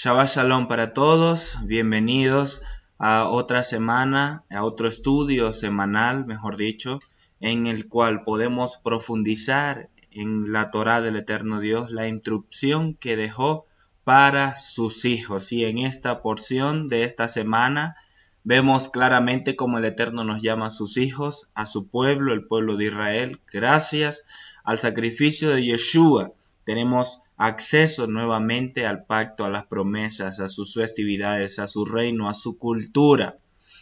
Shabbat Shalom para todos, bienvenidos a otra semana, a otro estudio semanal, mejor dicho, en el cual podemos profundizar en la Torá del Eterno Dios, la instrucción que dejó para sus hijos. Y en esta porción de esta semana vemos claramente cómo el Eterno nos llama a sus hijos, a su pueblo, el pueblo de Israel, gracias al sacrificio de Yeshua. Tenemos acceso nuevamente al pacto, a las promesas, a sus festividades, a su reino, a su cultura.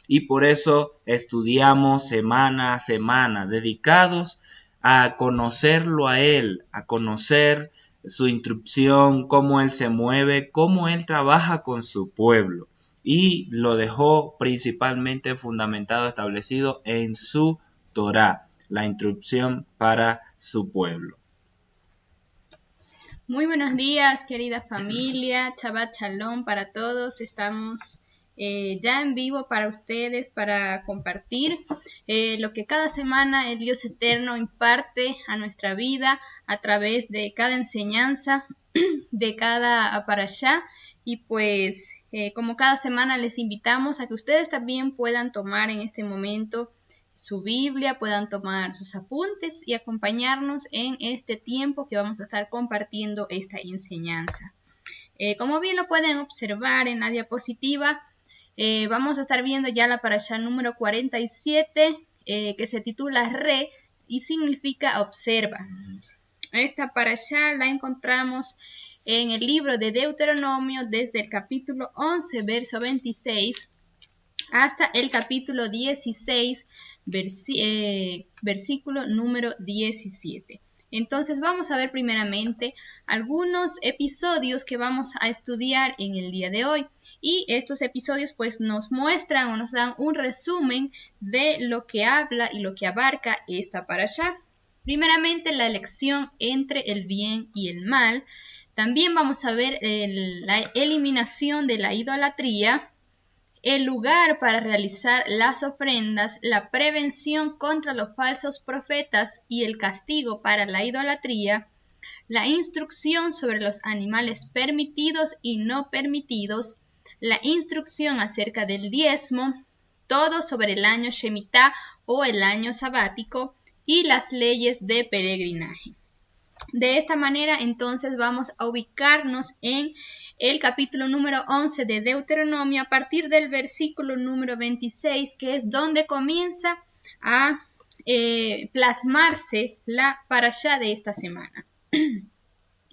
Y por eso estudiamos semana a semana, dedicados a conocerlo a Él, a conocer su instrucción, cómo Él se mueve, cómo Él trabaja con su pueblo. Y lo dejó principalmente fundamentado, establecido en su Torá, la instrucción para su pueblo. Muy buenos días, querida familia, Shabbat Shalom para todos. Estamos ya en vivo para ustedes, para compartir lo que cada semana el Dios Eterno imparte a nuestra vida a través de cada enseñanza, de cada parashá. Y pues como cada semana les invitamos a que ustedes también puedan tomar en este momento su Biblia, puedan tomar sus apuntes y acompañarnos en este tiempo que vamos a estar compartiendo esta enseñanza. Como bien lo pueden observar en la diapositiva, vamos a estar viendo ya la parashá número 47, que se titula Re y significa observa. Esta parashá la encontramos en el libro de Deuteronomio desde el capítulo 11, verso 26, hasta el capítulo 16, versículo número 17. Entonces vamos a ver primeramente algunos episodios que vamos a estudiar en el día de hoy. Y estos episodios pues nos muestran o nos dan un resumen de lo que habla y lo que abarca esta parashá. Primeramente la elección entre el bien y el mal. También vamos a ver la eliminación de la idolatría, el lugar para realizar las ofrendas, la prevención contra los falsos profetas y el castigo para la idolatría, la instrucción sobre los animales permitidos y no permitidos, la instrucción acerca del diezmo, todo sobre el año Shemitah o el año sabático y las leyes de peregrinaje. De esta manera, entonces, vamos a ubicarnos en el capítulo número 11 de Deuteronomio a partir del versículo número 26, que es donde comienza a plasmarse la parashá de esta semana.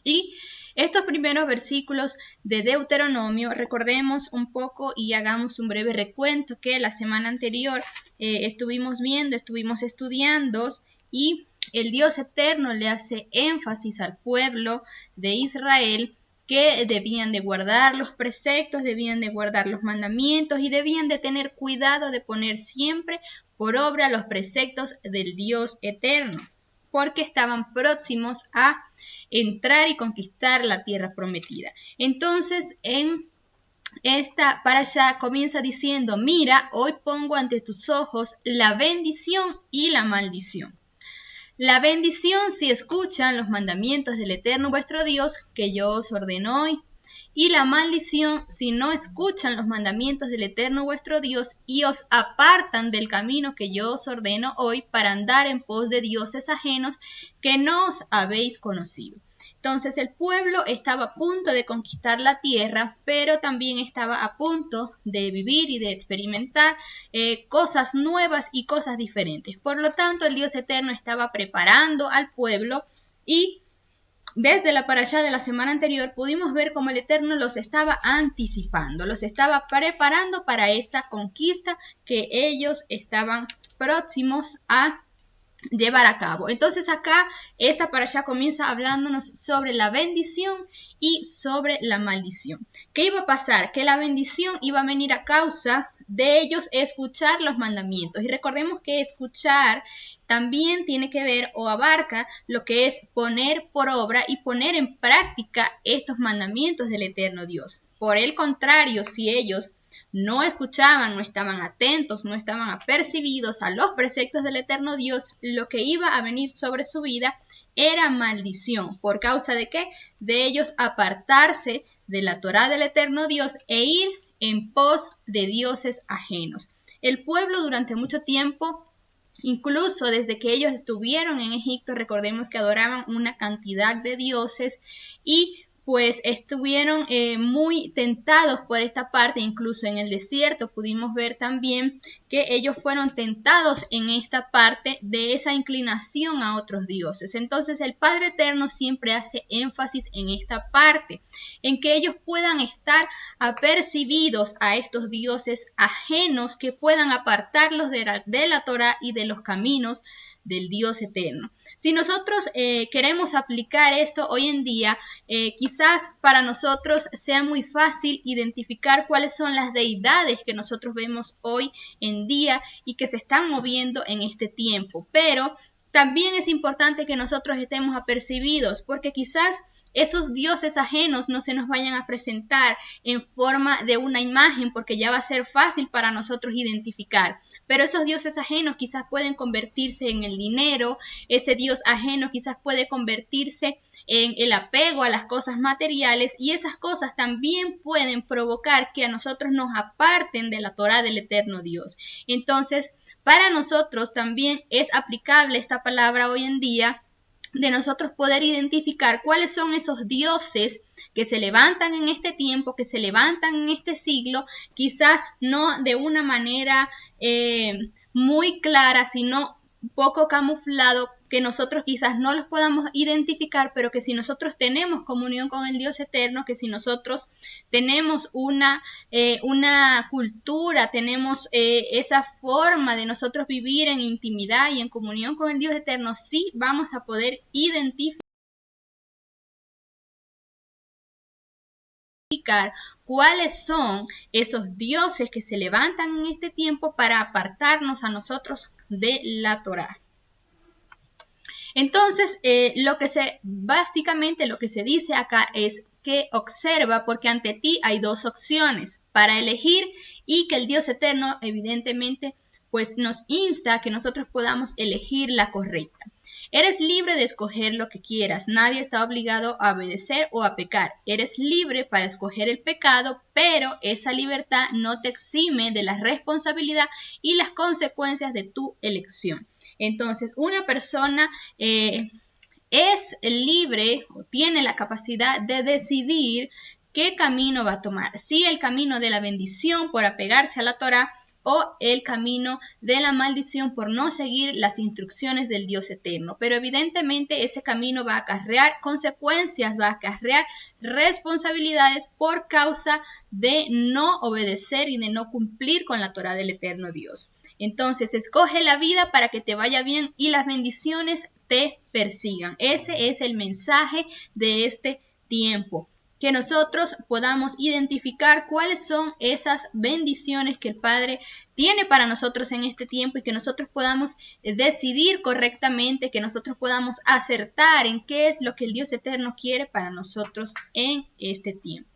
Y estos primeros versículos de Deuteronomio, recordemos un poco y hagamos un breve recuento que la semana anterior estuvimos viendo, estuvimos estudiando, y el Dios Eterno le hace énfasis al pueblo de Israel que debían de guardar los preceptos, debían de guardar los mandamientos y debían de tener cuidado de poner siempre por obra los preceptos del Dios Eterno, porque estaban próximos a entrar y conquistar la tierra prometida. Entonces, en esta parashá comienza diciendo: mira, hoy pongo ante tus ojos la bendición y la maldición. La bendición si escuchan los mandamientos del Eterno vuestro Dios, que yo os ordeno hoy. Y la maldición si no escuchan los mandamientos del Eterno vuestro Dios y os apartan del camino que yo os ordeno hoy para andar en pos de dioses ajenos que no os habéis conocido. Entonces el pueblo estaba a punto de conquistar la tierra, pero también estaba a punto de vivir y de experimentar cosas nuevas y cosas diferentes. Por lo tanto, el Dios Eterno estaba preparando al pueblo, y desde la parashá de la semana anterior pudimos ver cómo el Eterno los estaba anticipando, los estaba preparando para esta conquista que ellos estaban próximos a llevar a cabo. Entonces acá esta parashá comienza hablándonos sobre la bendición y sobre la maldición. ¿Qué iba a pasar? Que la bendición iba a venir a causa de ellos escuchar los mandamientos. Y recordemos que escuchar también tiene que ver o abarca lo que es poner por obra y poner en práctica estos mandamientos del Eterno Dios. Por el contrario, si ellos no escuchaban, no estaban atentos, no estaban apercibidos a los preceptos del eterno Dios, lo que iba a venir sobre su vida era maldición. ¿Por causa de qué? De ellos apartarse de la Torá del eterno Dios e ir en pos de dioses ajenos. El pueblo durante mucho tiempo, incluso desde que ellos estuvieron en Egipto, recordemos que adoraban una cantidad de dioses y pues estuvieron muy tentados por esta parte. Incluso en el desierto pudimos ver también que ellos fueron tentados en esta parte de esa inclinación a otros dioses. Entonces el Padre Eterno siempre hace énfasis en esta parte, en que ellos puedan estar apercibidos a estos dioses ajenos que puedan apartarlos de la Torá y de los caminos del Dios eterno. Si nosotros queremos aplicar esto hoy en día, quizás para nosotros sea muy fácil identificar cuáles son las deidades que nosotros vemos hoy en día y que se están moviendo en este tiempo. Pero también es importante que nosotros estemos apercibidos, porque quizás esos dioses ajenos no se nos vayan a presentar en forma de una imagen, porque ya va a ser fácil para nosotros identificar. Pero esos dioses ajenos quizás pueden convertirse en el dinero, ese dios ajeno quizás puede convertirse en el apego a las cosas materiales, y esas cosas también pueden provocar que a nosotros nos aparten de la Torá del eterno Dios. Entonces, para nosotros también es aplicable esta palabra hoy en día, de nosotros poder identificar cuáles son esos dioses que se levantan en este tiempo, que se levantan en este siglo, quizás no de una manera muy clara, sino un poco camuflado, que nosotros quizás no los podamos identificar, pero que si nosotros tenemos comunión con el Dios eterno, que si nosotros tenemos una cultura, tenemos esa forma de nosotros vivir en intimidad y en comunión con el Dios eterno, sí vamos a poder identificar cuáles son esos dioses que se levantan en este tiempo para apartarnos a nosotros de la Torá. Entonces, básicamente lo que se dice acá es que observa, porque ante ti hay dos opciones para elegir, y que el Dios eterno evidentemente pues nos insta a que nosotros podamos elegir la correcta. Eres libre de escoger lo que quieras, nadie está obligado a obedecer o a pecar. Eres libre para escoger el pecado, pero esa libertad no te exime de la responsabilidad y las consecuencias de tu elección. Entonces, una persona es libre o tiene la capacidad de decidir qué camino va a tomar. Si el camino de la bendición por apegarse a la Torá, o el camino de la maldición por no seguir las instrucciones del Dios eterno. Pero evidentemente ese camino va a acarrear consecuencias, va a acarrear responsabilidades por causa de no obedecer y de no cumplir con la Torá del eterno Dios. Entonces, escoge la vida para que te vaya bien y las bendiciones te persigan. Ese es el mensaje de este tiempo. Que nosotros podamos identificar cuáles son esas bendiciones que el Padre tiene para nosotros en este tiempo, y que nosotros podamos decidir correctamente, que nosotros podamos acertar en qué es lo que el Dios eterno quiere para nosotros en este tiempo.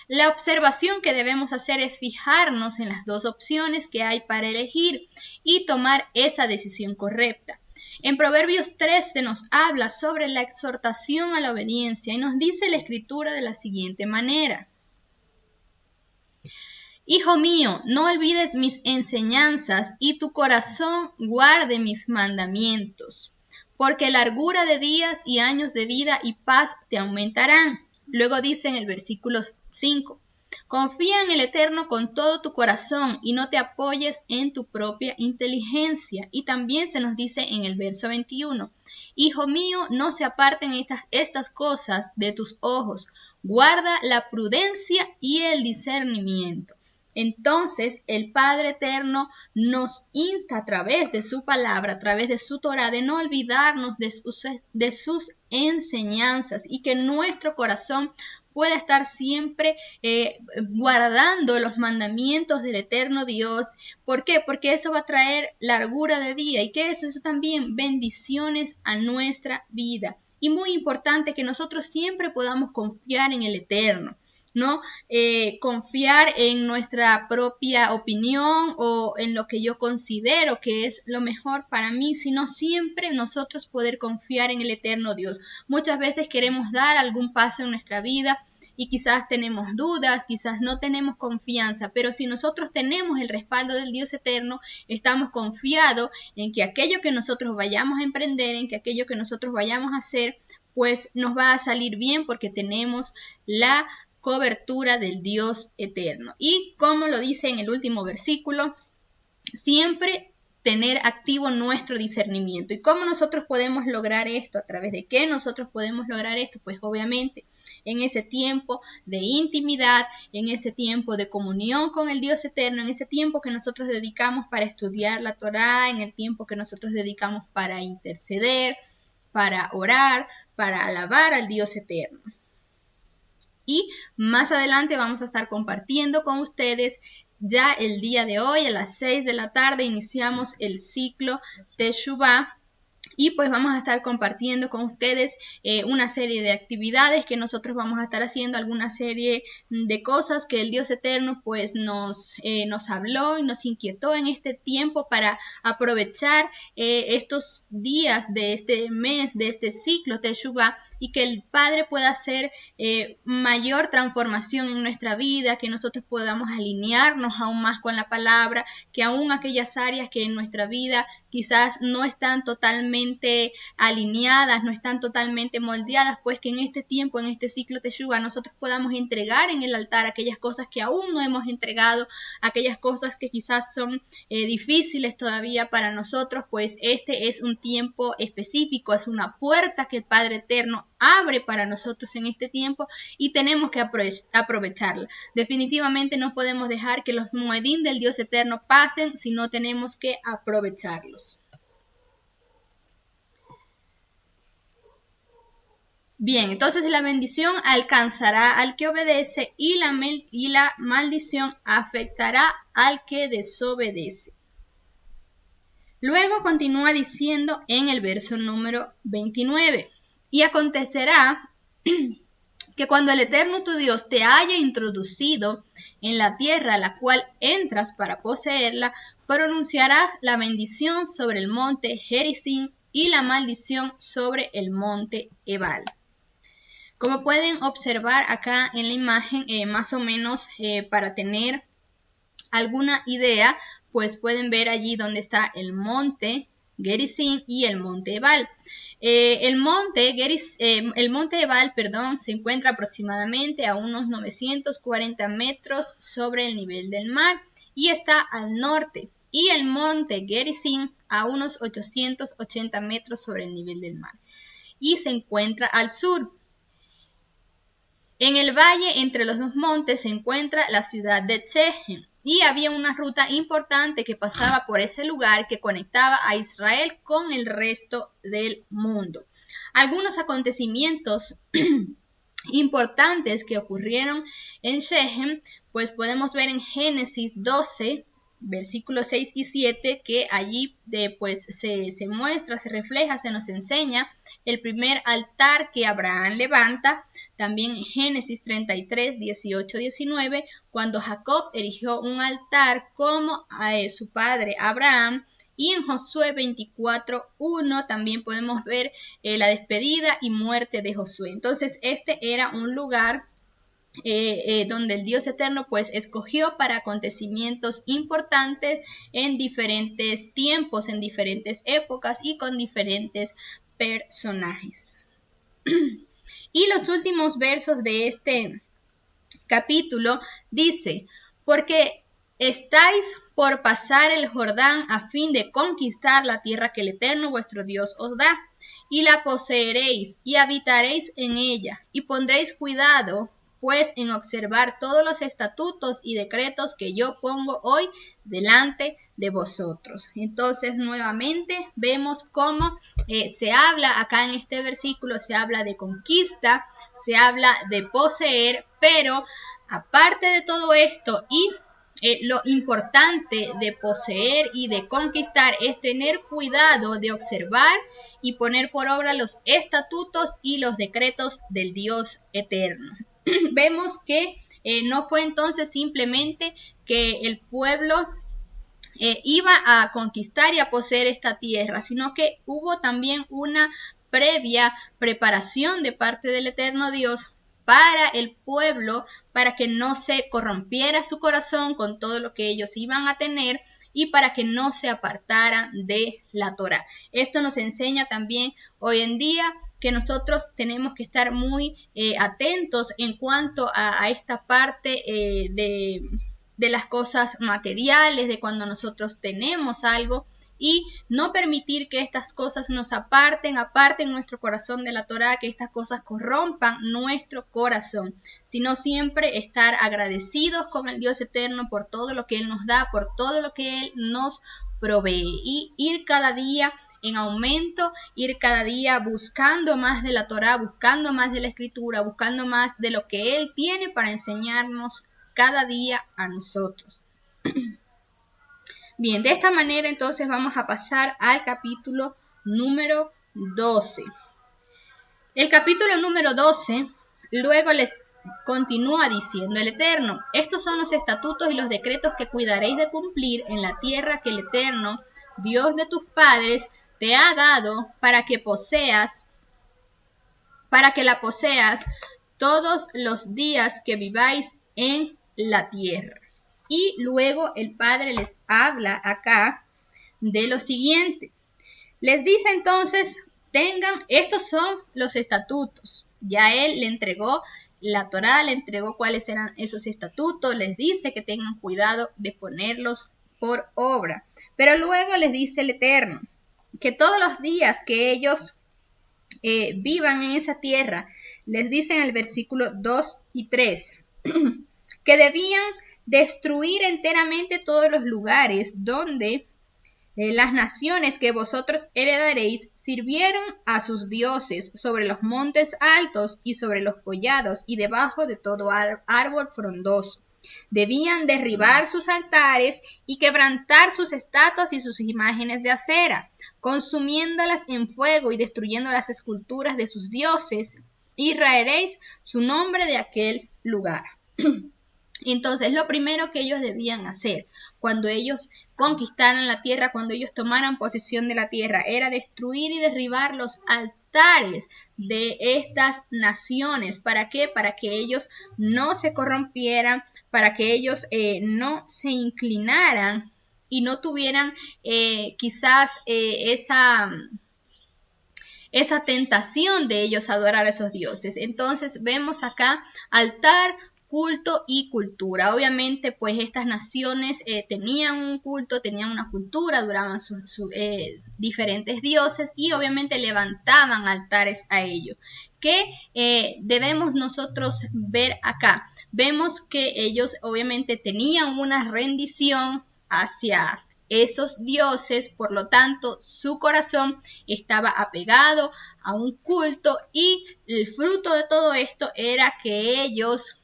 La observación que debemos hacer es fijarnos en las dos opciones que hay para elegir y tomar esa decisión correcta. En Proverbios 3 se nos habla sobre la exhortación a la obediencia, y nos dice la Escritura de la siguiente manera: Hijo mío, no olvides mis enseñanzas, y tu corazón guarde mis mandamientos, porque largura de días y años de vida y paz te aumentarán. Luego dice en el versículo 5: confía en el Eterno con todo tu corazón y no te apoyes en tu propia inteligencia. Y también se nos dice en el verso 21: Hijo mío, no se aparten estas cosas de tus ojos, guarda la prudencia y el discernimiento. Entonces el Padre Eterno nos insta a través de su palabra, a través de su Torá, de no olvidarnos de sus enseñanzas, y que nuestro corazón pueda estar siempre guardando los mandamientos del eterno Dios. ¿Por qué? Porque eso va a traer largura de día. ¿Y qué es eso también? Bendiciones a nuestra vida. Y muy importante que nosotros siempre podamos confiar en el Eterno. no confiar en nuestra propia opinión o en lo que yo considero que es lo mejor para mí, sino siempre nosotros poder confiar en el eterno Dios. Muchas veces queremos dar algún paso en nuestra vida y quizás tenemos dudas, quizás no tenemos confianza, pero si nosotros tenemos el respaldo del Dios eterno, estamos confiados en que aquello que nosotros vayamos a emprender, en que aquello que nosotros vayamos a hacer, pues nos va a salir bien porque tenemos la cobertura del Dios eterno. Y como lo dice en el último versículo, siempre tener activo nuestro discernimiento. ¿Y cómo nosotros podemos lograr esto? ¿A través de qué nosotros podemos lograr esto? Pues obviamente en ese tiempo de intimidad, en ese tiempo de comunión con el Dios eterno, en ese tiempo que nosotros dedicamos para estudiar la Torá, en el tiempo que nosotros dedicamos para interceder, para orar, para alabar al Dios eterno. Y más adelante vamos a estar compartiendo con ustedes. Ya el día de hoy a las 6 de la tarde iniciamos el ciclo Teshuvah y pues vamos a estar compartiendo con ustedes una serie de actividades que nosotros vamos a estar haciendo, alguna serie de cosas que el Dios eterno pues nos habló y nos inquietó en este tiempo para aprovechar estos días de este mes, de este ciclo Teshuvah, y que el Padre pueda hacer mayor transformación en nuestra vida, que nosotros podamos alinearnos aún más con la palabra, que aún aquellas áreas que en nuestra vida quizás no están totalmente alineadas, no están totalmente moldeadas, pues que en este tiempo, en este ciclo Teshuvah, nosotros podamos entregar en el altar aquellas cosas que aún no hemos entregado, aquellas cosas que quizás son difíciles todavía para nosotros, pues este es un tiempo específico, es una puerta que el Padre Eterno abre para nosotros en este tiempo y tenemos que aprovecharla. Definitivamente no podemos dejar que los muedín del Dios eterno pasen, sino tenemos que aprovecharlos. Bien, entonces la bendición alcanzará al que obedece y la maldición afectará al que desobedece. Luego continúa diciendo en el verso número 29. Y acontecerá que cuando el Eterno tu Dios te haya introducido en la tierra a la cual entras para poseerla, pronunciarás la bendición sobre el monte Gerizim y la maldición sobre el monte Ebal. Como pueden observar acá en la imagen, más o menos para tener alguna idea, pues pueden ver allí donde está el monte Gerizim y el monte Ebal. El monte Ebal, se encuentra aproximadamente a unos 940 metros sobre el nivel del mar y está al norte, y el monte Gerizim a unos 880 metros sobre el nivel del mar y se encuentra al sur. En el valle entre los dos montes se encuentra la ciudad de Shechem. Y había una ruta importante que pasaba por ese lugar que conectaba a Israel con el resto del mundo. Algunos acontecimientos importantes que ocurrieron en Shechem, pues podemos ver en Génesis 12, versículos 6 y 7, que allí pues se muestra, se refleja, se nos enseña el primer altar que Abraham levanta. También en Génesis 33, 18, 19, cuando Jacob erigió un altar como a su padre Abraham. Y en Josué 24, 1 también podemos ver la despedida y muerte de Josué. Entonces este era un lugar donde el Dios eterno pues escogió para acontecimientos importantes en diferentes tiempos, en diferentes épocas y con diferentes personajes. Y los últimos versos de este capítulo dice: porque estáis por pasar el Jordán a fin de conquistar la tierra que el Eterno vuestro Dios os da, y la poseeréis y habitaréis en ella, y pondréis cuidado pues en observar todos los estatutos y decretos que yo pongo hoy delante de vosotros. Entonces nuevamente vemos cómo se habla acá en este versículo, se habla de conquista, se habla de poseer, pero aparte de todo esto y lo importante de poseer y de conquistar es tener cuidado de observar y poner por obra los estatutos y los decretos del Dios eterno. Vemos que No fue entonces simplemente que el pueblo iba a conquistar y a poseer esta tierra, sino que hubo también una previa preparación de parte del eterno Dios para el pueblo, para que no se corrompiera su corazón con todo lo que ellos iban a tener y para que no se apartaran de la Torá. Esto nos enseña también hoy en día que nosotros tenemos que estar muy atentos en cuanto a esta parte de las cosas materiales, de cuando nosotros tenemos algo, y no permitir que estas cosas nos aparten nuestro corazón de la Torá, que estas cosas corrompan nuestro corazón, sino siempre estar agradecidos con el Dios eterno por todo lo que Él nos da, por todo lo que Él nos provee, y ir cada día en aumento, ir cada día buscando más de la Torá, buscando más de la Escritura, buscando más de lo que Él tiene para enseñarnos cada día a nosotros. Bien, de esta manera entonces vamos a pasar al capítulo número 12. El capítulo número 12 luego les continúa diciendo el Eterno: estos son los estatutos y los decretos que cuidaréis de cumplir en la tierra que el Eterno, Dios de tus padres, te ha dado para que la poseas todos los días que viváis en la tierra. Y luego el Padre les habla acá de lo siguiente. Les dice entonces, estos son los estatutos. Ya Él le entregó la Torá, le entregó cuáles eran esos estatutos, les dice que tengan cuidado de ponerlos por obra. Pero luego les dice el Eterno que todos los días que ellos vivan en esa tierra, les dice en el versículo 2 y 3, que debían destruir enteramente todos los lugares donde las naciones que vosotros heredaréis sirvieron a sus dioses sobre los montes altos y sobre los collados y debajo de todo árbol frondoso. Debían derribar sus altares y quebrantar sus estatuas y sus imágenes de acera, consumiéndolas en fuego y destruyendo las esculturas de sus dioses, y raeréis su nombre de aquel lugar. Entonces, lo primero que ellos debían hacer cuando ellos conquistaran la tierra, cuando ellos tomaran posesión de la tierra, era destruir y derribar los altares de estas naciones. ¿Para qué? Para que ellos no se corrompieran, para que ellos no se inclinaran y no tuvieran quizás esa tentación de ellos adorar a esos dioses. Entonces, vemos acá altar, culto y cultura. Obviamente, pues estas naciones tenían un culto, tenían una cultura, adoraban sus diferentes dioses y obviamente levantaban altares a ellos. ¿Qué debemos nosotros ver acá? Vemos que ellos obviamente tenían una rendición hacia esos dioses, por lo tanto su corazón estaba apegado a un culto y el fruto de todo esto era que ellos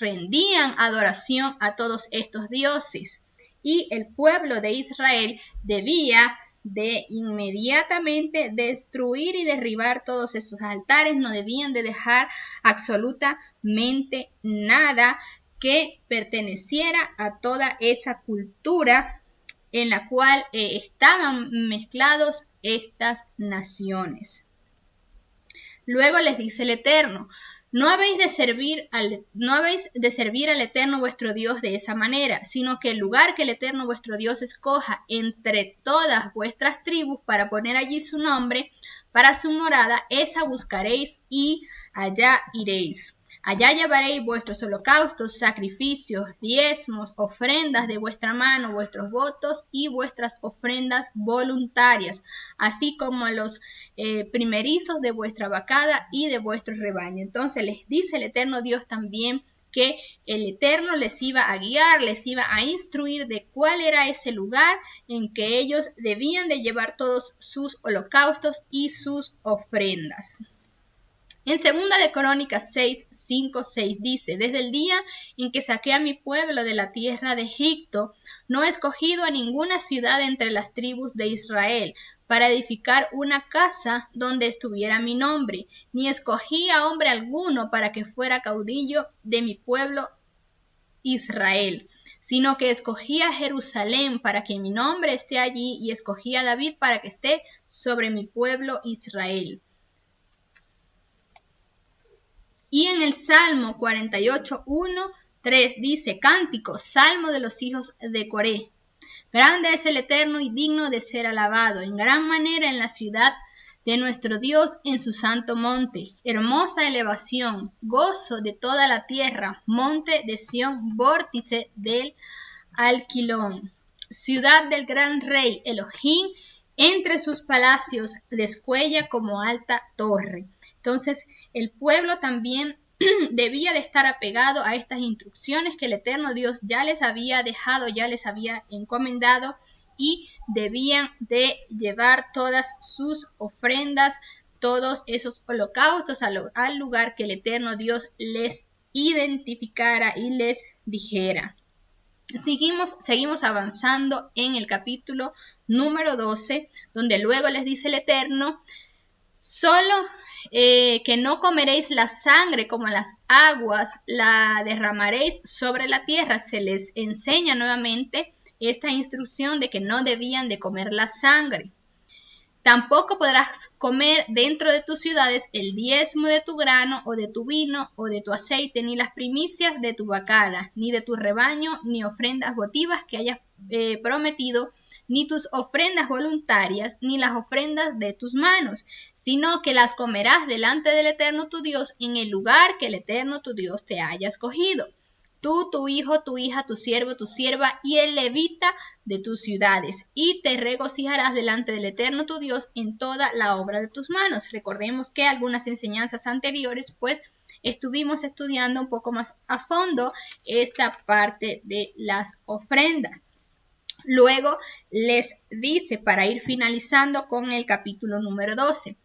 rendían adoración a todos estos dioses, y el pueblo de Israel debía de inmediatamente destruir y derribar todos esos altares. No debían de dejar absolutamente nada que perteneciera a toda esa cultura en la cual estaban mezclados estas naciones. Luego les dice el Eterno: no habéis de servir al Eterno vuestro Dios de esa manera, sino que el lugar que el Eterno vuestro Dios escoja entre todas vuestras tribus para poner allí su nombre, para su morada, esa buscaréis y allá iréis. Allá llevaréis vuestros holocaustos, sacrificios, diezmos, ofrendas de vuestra mano, vuestros votos y vuestras ofrendas voluntarias, así como los primerizos de vuestra vacada y de vuestro rebaño. Entonces les dice el Eterno Dios también que el Eterno les iba a guiar, les iba a instruir de cuál era ese lugar en que ellos debían de llevar todos sus holocaustos y sus ofrendas. En 2 de Crónicas 6, 5, 6 dice: desde el día en que saqué a mi pueblo de la tierra de Egipto, no he escogido a ninguna ciudad entre las tribus de Israel, para edificar una casa donde estuviera mi nombre, ni escogí a hombre alguno para que fuera caudillo de mi pueblo Israel, sino que escogí a Jerusalén para que mi nombre esté allí, y escogí a David para que esté sobre mi pueblo Israel. Y en el Salmo 48:1-3 dice: Cántico, salmo de los hijos de Coré. Grande es el Eterno y digno de ser alabado, en gran manera en la ciudad de nuestro Dios, en su santo monte. Hermosa elevación, gozo de toda la tierra, monte de Sión, vórtice del Alquilón. Ciudad del gran rey Elohim, entre sus palacios descuella como alta torre. Entonces, el pueblo también debía de estar apegado a estas instrucciones que el Eterno Dios ya les había dejado, ya les había encomendado, y debían de llevar todas sus ofrendas, todos esos holocaustos al lugar que el Eterno Dios les identificara y les dijera. Seguimos avanzando en el capítulo número 12, donde luego les dice el Eterno: solo que no comeréis la sangre, como las aguas la derramaréis sobre la tierra. Se les enseña nuevamente esta instrucción de que no debían de comer la sangre. Tampoco podrás comer dentro de tus ciudades el diezmo de tu grano, o de tu vino, o de tu aceite, ni las primicias de tu vacada, ni de tu rebaño, ni ofrendas votivas que hayas prometido, ni tus ofrendas voluntarias, ni las ofrendas de tus manos, sino que las comerás delante del Eterno tu Dios en el lugar que el Eterno tu Dios te haya escogido. Tú, tu hijo, tu hija, tu siervo, tu sierva y el levita de tus ciudades, y te regocijarás delante del Eterno tu Dios en toda la obra de tus manos. Recordemos que algunas enseñanzas anteriores, pues, estuvimos estudiando un poco más a fondo esta parte de las ofrendas. Luego les dice, para ir finalizando con el capítulo número 12,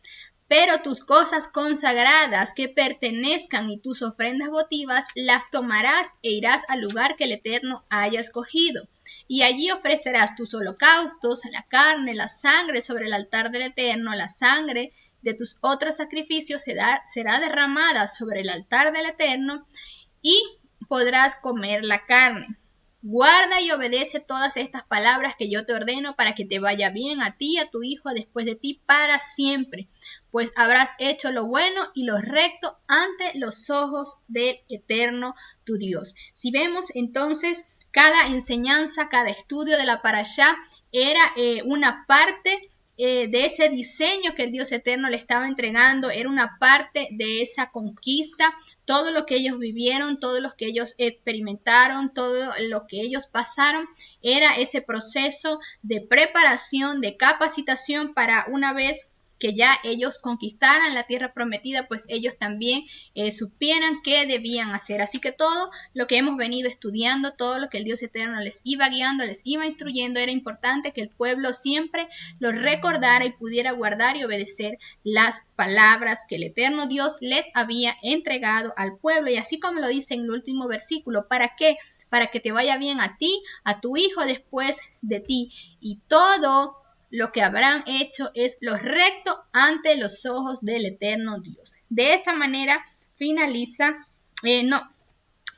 pero tus cosas consagradas que pertenezcan y tus ofrendas votivas las tomarás e irás al lugar que el Eterno haya escogido. Y allí ofrecerás tus holocaustos, la carne, la sangre sobre el altar del Eterno. La sangre de tus otros sacrificios será derramada sobre el altar del Eterno, y podrás comer la carne. Guarda y obedece todas estas palabras que yo te ordeno, para que te vaya bien a ti y a tu hijo después de ti para siempre, pues habrás hecho lo bueno y lo recto ante los ojos del Eterno tu Dios. Si vemos entonces, cada enseñanza, cada estudio de la parashá era una parte de ese diseño que el Dios Eterno le estaba entregando, era una parte de esa conquista. Todo lo que ellos vivieron, todo lo que ellos experimentaron, todo lo que ellos pasaron, era ese proceso de preparación, de capacitación, para una vez que ya ellos conquistaran la tierra prometida, pues ellos también supieran qué debían hacer. Así que todo lo que hemos venido estudiando, todo lo que el Dios Eterno les iba guiando, les iba instruyendo, era importante que el pueblo siempre lo recordara y pudiera guardar y obedecer las palabras que el Eterno Dios les había entregado al pueblo. Y así como lo dice en el último versículo, ¿para qué? Para que te vaya bien a ti, a tu hijo después de ti, y todo lo que habrán hecho es lo recto ante los ojos del Eterno Dios. De esta manera finaliza,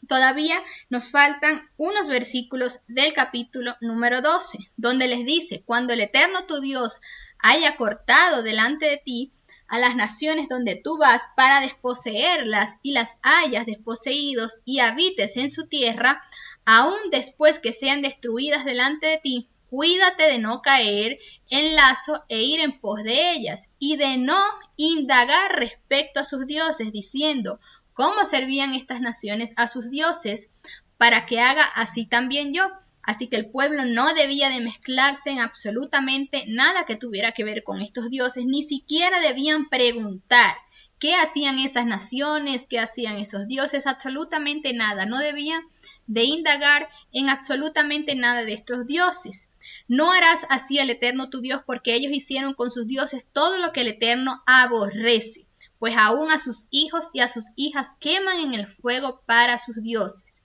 todavía nos faltan unos versículos del capítulo número 12, donde les dice: cuando el Eterno tu Dios haya cortado delante de ti a las naciones donde tú vas para desposeerlas, y las hayas desposeídos y habites en su tierra, aun después que sean destruidas delante de ti, cuídate de no caer en lazo e ir en pos de ellas, y de no indagar respecto a sus dioses, diciendo: ¿cómo servían estas naciones a sus dioses? Para que haga así también yo. Así que el pueblo no debía de mezclarse en absolutamente nada que tuviera que ver con estos dioses, ni siquiera debían preguntar qué hacían esas naciones, qué hacían esos dioses, absolutamente nada. No debían de indagar en absolutamente nada de estos dioses. No harás así al Eterno tu Dios, porque ellos hicieron con sus dioses todo lo que el Eterno aborrece, pues aún a sus hijos y a sus hijas queman en el fuego para sus dioses.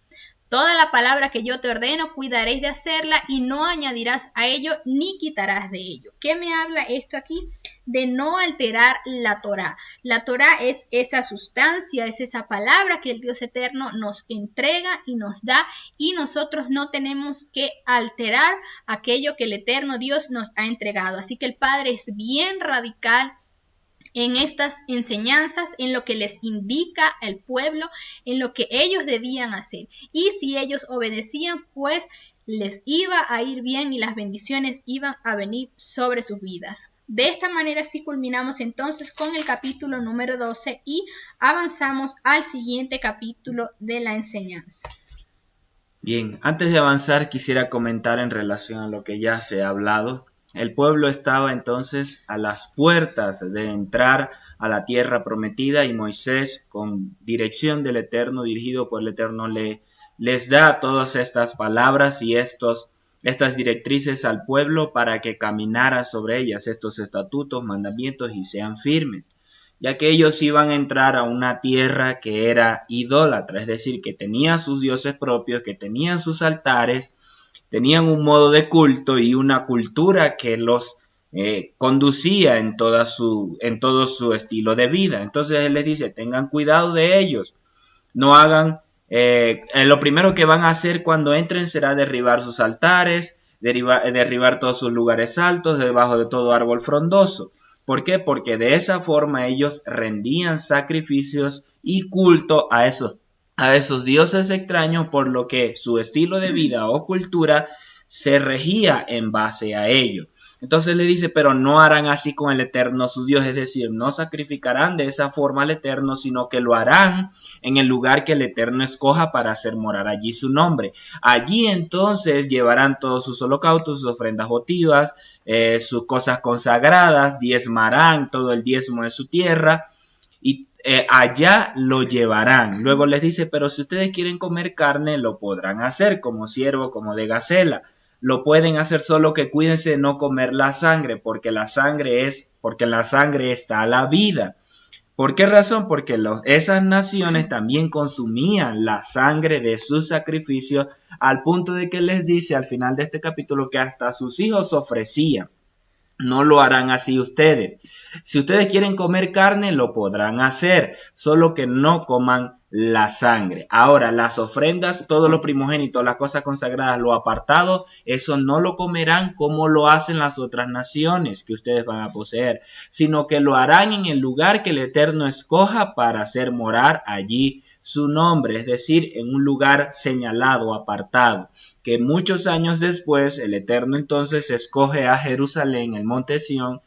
Toda la palabra que yo te ordeno, cuidaréis de hacerla y no añadirás a ello ni quitarás de ello. ¿Qué me habla esto aquí? De no alterar la Torá. La Torá es esa sustancia, es esa palabra que el Dios eterno nos entrega y nos da, y nosotros no tenemos que alterar aquello que el eterno Dios nos ha entregado. Así que el Padre es bien radical en estas enseñanzas, en lo que les indica el pueblo, en lo que ellos debían hacer. Y si ellos obedecían, pues les iba a ir bien y las bendiciones iban a venir sobre sus vidas. De esta manera sí culminamos entonces con el capítulo número 12 y avanzamos al siguiente capítulo de la enseñanza. Bien, antes de avanzar quisiera comentar en relación a lo que ya se ha hablado. El pueblo estaba entonces a las puertas de entrar a la tierra prometida y Moisés, con dirección del Eterno, dirigido por el Eterno, les da todas estas palabras y estas directrices al pueblo para que caminara sobre ellas, estos estatutos, mandamientos, y sean firmes, ya que ellos iban a entrar a una tierra que era idólatra, es decir, que tenía sus dioses propios, que tenían sus altares, tenían un modo de culto y una cultura que los conducía en todo su estilo de vida. Entonces él les dice, tengan cuidado de ellos, no hagan, lo primero que van a hacer cuando entren será derribar sus altares, derribar todos sus lugares altos, debajo de todo árbol frondoso. ¿Por qué? Porque de esa forma ellos rendían sacrificios y culto a esos dioses extraños, por lo que su estilo de vida o cultura se regía en base a ello. Entonces le dice, pero no harán así con el Eterno su Dios, es decir, no sacrificarán de esa forma al Eterno, sino que lo harán en el lugar que el Eterno escoja para hacer morar allí su nombre. Allí entonces llevarán todos sus holocaustos, sus ofrendas votivas, sus cosas consagradas, diezmarán todo el diezmo de su tierra, y allá lo llevarán. Luego les dice, pero si ustedes quieren comer carne, lo podrán hacer, como ciervo, como de gacela. Lo pueden hacer, solo que cuídense de no comer la sangre, porque en la sangre está la vida. ¿Por qué razón? Porque esas naciones también consumían la sangre de su sacrificio, al punto de que les dice al final de este capítulo que hasta sus hijos ofrecían. No lo harán así ustedes. Si ustedes quieren comer carne, lo podrán hacer, solo que no coman la sangre. Ahora, las ofrendas, todo lo primogénito, las cosas consagradas, lo apartado, eso no lo comerán como lo hacen las otras naciones que ustedes van a poseer, sino que lo harán en el lugar que el Eterno escoja para hacer morar allí su nombre, es decir, en un lugar señalado, apartado, que muchos años después el Eterno entonces escoge a Jerusalén, el monte Sión,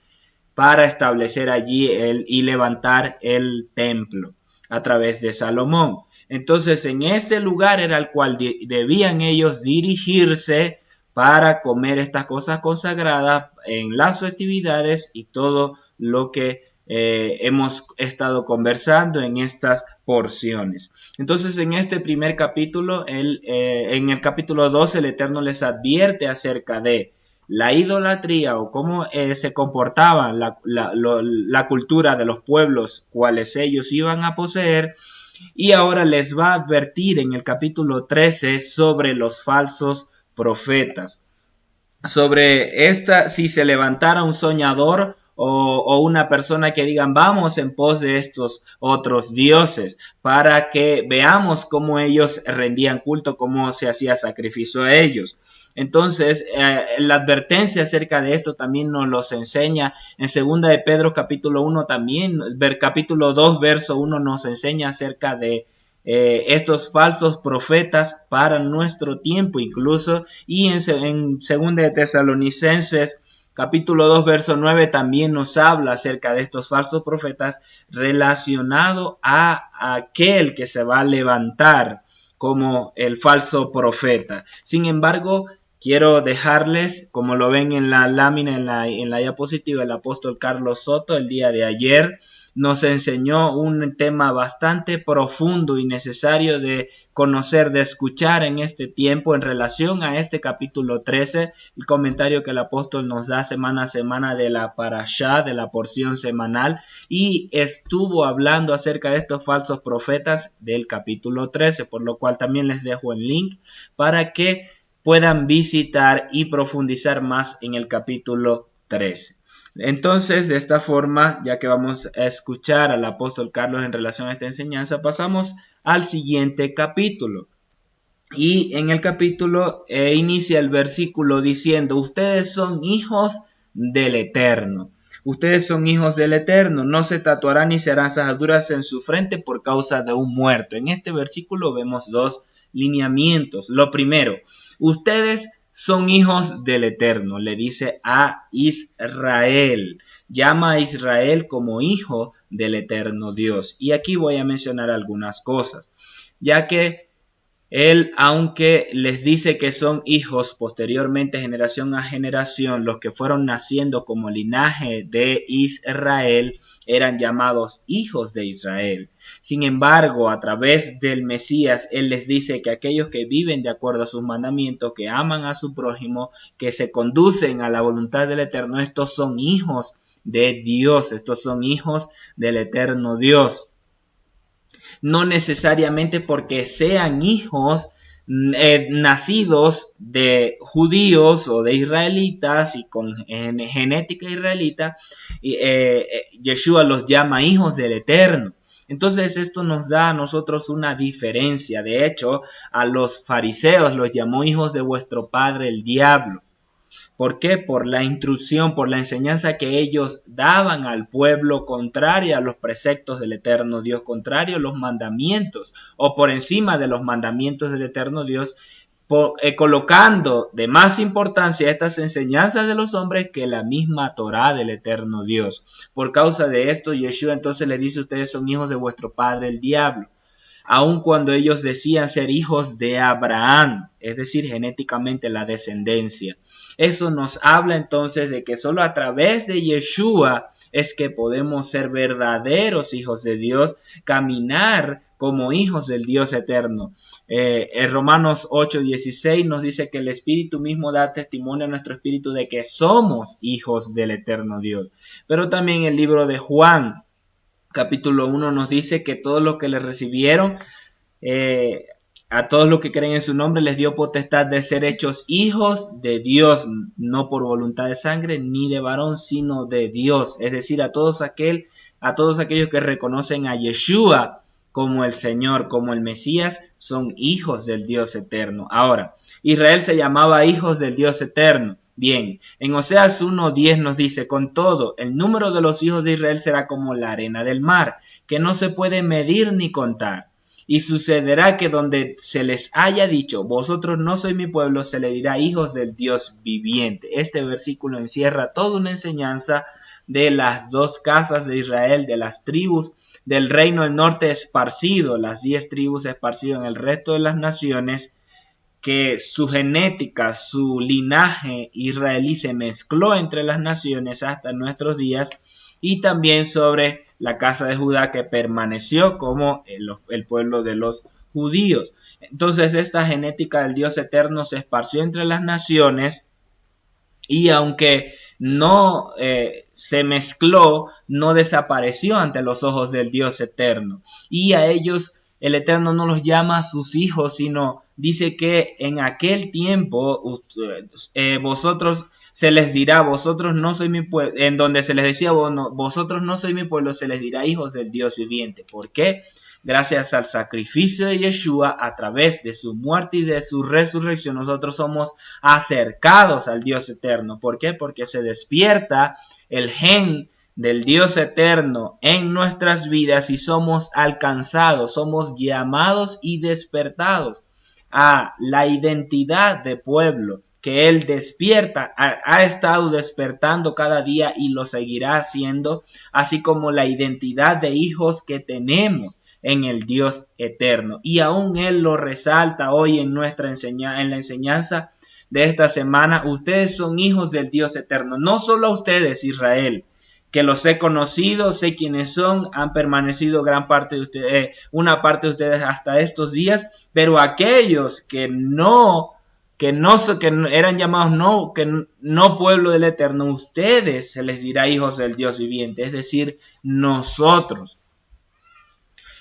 para establecer allí y levantar el templo a través de Salomón. Entonces en este lugar era el cual debían ellos dirigirse para comer estas cosas consagradas en las festividades y todo lo que hemos estado conversando en estas porciones. Entonces en este primer capítulo, en el capítulo 12, el Eterno les advierte acerca de la idolatría o cómo se comportaba la cultura de los pueblos cuales ellos iban a poseer, y ahora les va a advertir en el capítulo 13 sobre los falsos profetas, sobre si se levantara un soñador o una persona que digan vamos en pos de estos otros dioses, para que veamos cómo ellos rendían culto, cómo se hacía sacrificio a ellos. Entonces, la advertencia acerca de esto también nos los enseña en 2 de Pedro capítulo 1 también, capítulo 2 verso 1 nos enseña acerca de estos falsos profetas para nuestro tiempo incluso, y en 2 de Tesalonicenses capítulo 2 verso 9 también nos habla acerca de estos falsos profetas relacionado a aquel que se va a levantar como el falso profeta. Sin embargo, quiero dejarles, como lo ven en la lámina, en la diapositiva, el apóstol Carlos Soto el día de ayer nos enseñó un tema bastante profundo y necesario de conocer, de escuchar en este tiempo en relación a este capítulo 13, el comentario que el apóstol nos da semana a semana de la parashá, de la porción semanal, y estuvo hablando acerca de estos falsos profetas del capítulo 13, por lo cual también les dejo el link para que puedan visitar y profundizar más en el capítulo 13. Entonces, de esta forma, ya que vamos a escuchar al apóstol Carlos en relación a esta enseñanza, pasamos al siguiente capítulo. Y en el capítulo inicia el versículo diciendo: ustedes son hijos del Eterno. Ustedes son hijos del Eterno, no se tatuarán ni se harán sajaduras en su frente por causa de un muerto. En este versículo vemos dos lineamientos. Lo primero, ustedes son hijos del Eterno, le dice a Israel. Llama a Israel como hijo del Eterno Dios. Y aquí voy a mencionar algunas cosas, ya que él, aunque les dice que son hijos, posteriormente, generación a generación, los que fueron naciendo como linaje de Israel, eran llamados hijos de Israel. Sin embargo, a través del Mesías, Él les dice que aquellos que viven de acuerdo a sus mandamientos, que aman a su prójimo, que se conducen a la voluntad del Eterno, estos son hijos de Dios, estos son hijos del Eterno Dios. No necesariamente porque sean hijos nacidos de judíos o de israelitas y con genética israelita, Yeshua los llama hijos del Eterno. Entonces esto nos da a nosotros una diferencia. De hecho, a los fariseos los llamó hijos de vuestro padre el diablo. ¿Por qué? Por la instrucción, por la enseñanza que ellos daban al pueblo, contraria a los preceptos del eterno Dios, contrario a los mandamientos, o por encima de los mandamientos del eterno Dios, colocando de más importancia estas enseñanzas de los hombres que la misma Torá del eterno Dios. Por causa de esto, Yeshua entonces le dice: ustedes son hijos de vuestro padre el diablo. Aun cuando ellos decían ser hijos de Abraham, es decir, genéticamente la descendencia. Eso nos habla entonces de que solo a través de Yeshua es que podemos ser verdaderos hijos de Dios, caminar como hijos del Dios eterno. En Romanos 8:16 nos dice que el Espíritu mismo da testimonio a nuestro espíritu de que somos hijos del eterno Dios. Pero también el libro de Juan, capítulo 1, nos dice que todos los que le recibieron, a todos los que creen en su nombre, les dio potestad de ser hechos hijos de Dios, no por voluntad de sangre ni de varón, sino de Dios. Es decir, a todos aquellos que reconocen a Yeshua como el Señor, como el Mesías, son hijos del Dios eterno. Ahora, Israel se llamaba hijos del Dios eterno. Bien, en Oseas 1:10 nos dice: con todo, el número de los hijos de Israel será como la arena del mar, que no se puede medir ni contar. Y sucederá que donde se les haya dicho: vosotros no sois mi pueblo, se le dirá hijos del Dios viviente. Este versículo encierra toda una enseñanza de las dos casas de Israel, de las tribus del reino del norte esparcido, las 10 tribus esparcidas en el resto de las naciones, que su genética, su linaje israelí se mezcló entre las naciones hasta nuestros días, y también sobre la casa de Judá, que permaneció como el pueblo de los judíos. Entonces esta genética del Dios eterno se esparció entre las naciones, y aunque no se mezcló, no desapareció ante los ojos del Dios eterno. Y a ellos el Eterno no los llama sus hijos, sino dice que en aquel tiempo vosotros se les dirá: vosotros no sois mi pueblo. En donde se les decía: vosotros no sois mi pueblo, se les dirá hijos del Dios viviente. ¿Por qué? Gracias al sacrificio de Yeshua, a través de su muerte y de su resurrección, nosotros somos acercados al Dios eterno. ¿Por qué? Porque se despierta el gen del Dios eterno en nuestras vidas y somos alcanzados, somos llamados y despertados a la identidad de pueblo que Él despierta, ha estado despertando cada día y lo seguirá haciendo, así como la identidad de hijos que tenemos en el Dios eterno. Y aún Él lo resalta hoy en nuestra en la enseñanza de esta semana, ustedes son hijos del Dios eterno. No solo a ustedes, Israel, que los he conocido, sé quiénes son, han permanecido gran parte de ustedes, una parte de ustedes hasta estos días, pero aquellos que eran llamados que no pueblo del Eterno, ustedes se les dirá hijos del Dios viviente, es decir, nosotros.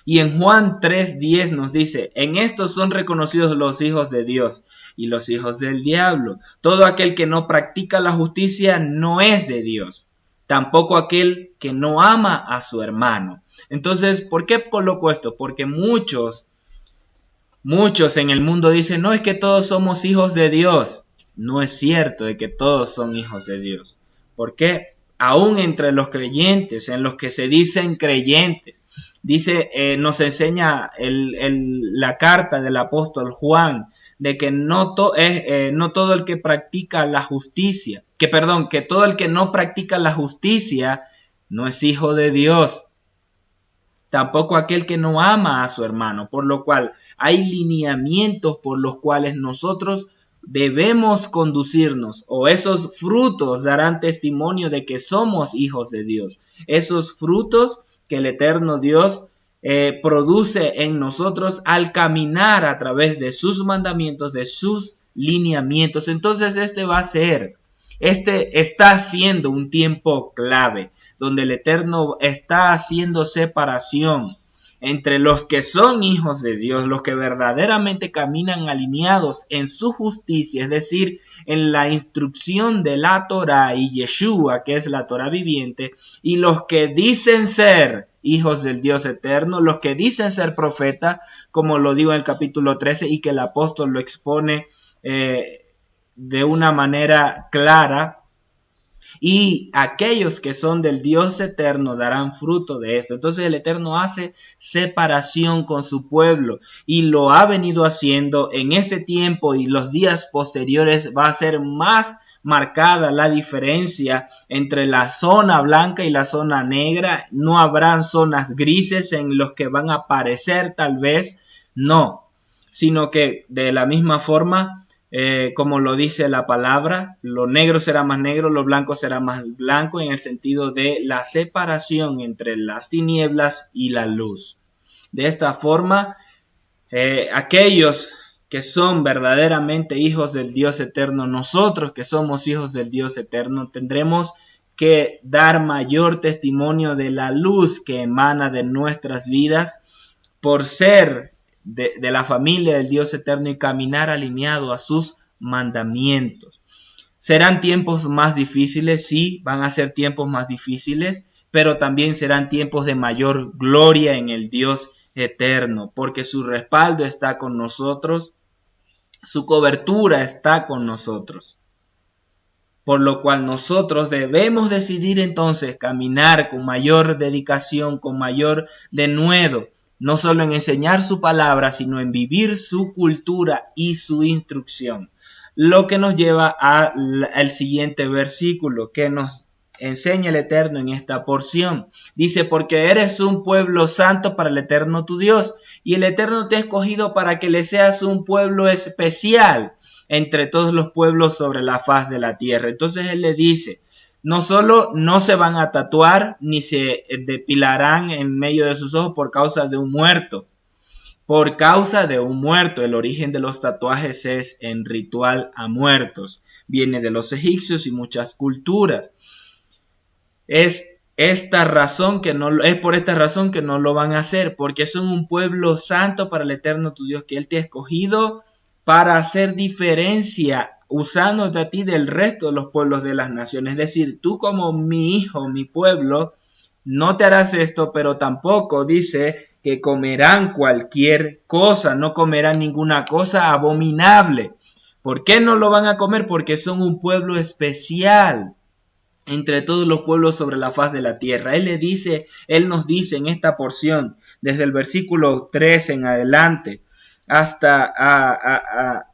Y en Juan 3:10 nos dice, en estos son reconocidos los hijos de Dios y los hijos del diablo. Todo aquel que no practica la justicia no es de Dios, tampoco aquel que no ama a su hermano. Entonces, ¿por qué coloco esto? Porque muchos en el mundo dicen, no, es que todos somos hijos de Dios. No es cierto de que todos son hijos de Dios. ¿Por qué? Aún entre los creyentes, en los que se dicen creyentes, nos enseña la carta del apóstol Juan, de que no todo el que practica la justicia, que todo el que no practica la justicia no es hijo de Dios. Tampoco aquel que no ama a su hermano, por lo cual hay lineamientos por los cuales nosotros debemos conducirnos, o esos frutos darán testimonio de que somos hijos de Dios. Esos frutos que el eterno Dios produce en nosotros al caminar a través de sus mandamientos, de sus lineamientos. Entonces este está siendo un tiempo clave, donde el Eterno está haciendo separación entre los que son hijos de Dios, los que verdaderamente caminan alineados en su justicia, es decir, en la instrucción de la Torah y Yeshua, que es la Torah viviente, y los que dicen ser hijos del Dios eterno, los que dicen ser profetas, como lo digo en el capítulo 13 y que el apóstol lo expone de una manera clara, y aquellos que son del Dios eterno darán fruto de esto. Entonces el Eterno hace separación con su pueblo y lo ha venido haciendo en este tiempo, y los días posteriores va a ser más marcada la diferencia entre la zona blanca y la zona negra. No habrán zonas grises en los que van a aparecer, tal vez, no, sino que de la misma forma, como lo dice la palabra, lo negro será más negro, lo blanco será más blanco, en el sentido de la separación entre las tinieblas y la luz. De esta forma, aquellos que son verdaderamente hijos del Dios eterno, nosotros que somos hijos del Dios eterno, tendremos que dar mayor testimonio de la luz que emana de nuestras vidas por ser de la familia del Dios eterno y caminar alineado a sus mandamientos. ¿Serán tiempos más difíciles? Sí, van a ser tiempos más difíciles, pero también serán tiempos de mayor gloria en el Dios eterno, porque su respaldo está con nosotros, su cobertura está con nosotros. Por lo cual nosotros debemos decidir entonces caminar con mayor dedicación, con mayor denuedo, no solo en enseñar su palabra, sino en vivir su cultura y su instrucción. Lo que nos lleva al siguiente versículo que nos enseña el Eterno en esta porción. Dice, porque eres un pueblo santo para el Eterno tu Dios, y el Eterno te ha escogido para que le seas un pueblo especial entre todos los pueblos sobre la faz de la tierra. Entonces Él le dice, no solo no se van a tatuar ni se depilarán en medio de sus ojos por causa de un muerto. Por causa de un muerto. El origen de los tatuajes es en ritual a muertos. Viene de los egipcios y muchas culturas. Es por esta razón que no lo van a hacer, porque son un pueblo santo para el Eterno tu Dios, que Él te ha escogido para hacer diferencia, usándote a ti del resto de los pueblos de las naciones. Es decir, tú como mi hijo, mi pueblo, no te harás esto, pero tampoco dice que comerán cualquier cosa, no comerán ninguna cosa abominable. ¿Por qué no lo van a comer? Porque son un pueblo especial entre todos los pueblos sobre la faz de la tierra. Él nos dice en esta porción, desde el versículo 3 en adelante, hasta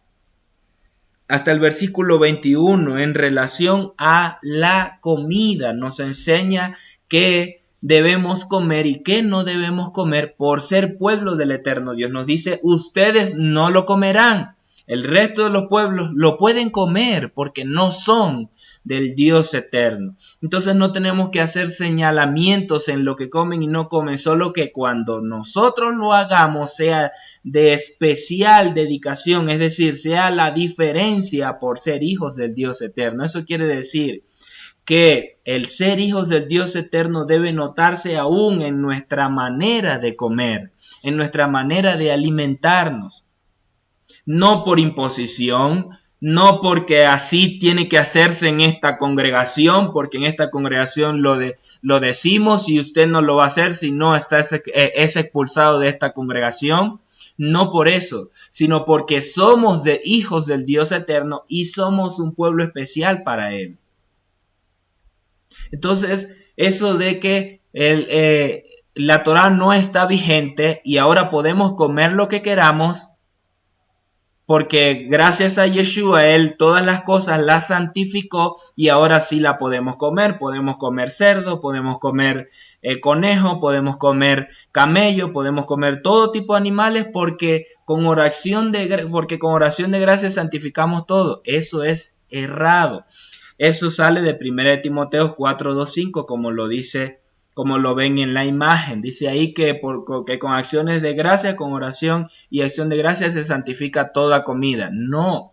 el versículo 21, en relación a la comida, nos enseña qué debemos comer y qué no debemos comer por ser pueblo del eterno Dios. Nos dice, ustedes no lo comerán. El resto de los pueblos lo pueden comer porque no son del Dios eterno. Entonces no tenemos que hacer señalamientos en lo que comen y no comen, solo que cuando nosotros lo hagamos sea de especial dedicación, es decir, sea la diferencia por ser hijos del Dios eterno. Eso quiere decir que el ser hijos del Dios eterno debe notarse aún en nuestra manera de comer, en nuestra manera de alimentarnos. No por imposición, no porque así tiene que hacerse en esta congregación, porque en esta congregación lo decimos y usted no lo va a hacer si no es expulsado de esta congregación. No por eso, sino porque somos de hijos del Dios eterno y somos un pueblo especial para Él. Entonces, eso de que la Torá no está vigente y ahora podemos comer lo que queramos, porque gracias a Yeshua, Él todas las cosas las santificó y ahora sí la podemos comer. Podemos comer cerdo, podemos comer conejo, podemos comer camello, podemos comer todo tipo de animales porque con oración de gracias santificamos todo. Eso es errado. Eso sale de 1 Timoteo 4:2-5, como lo ven en la imagen. Dice ahí que con acciones de gracia, con oración y acción de gracia se santifica toda comida. No.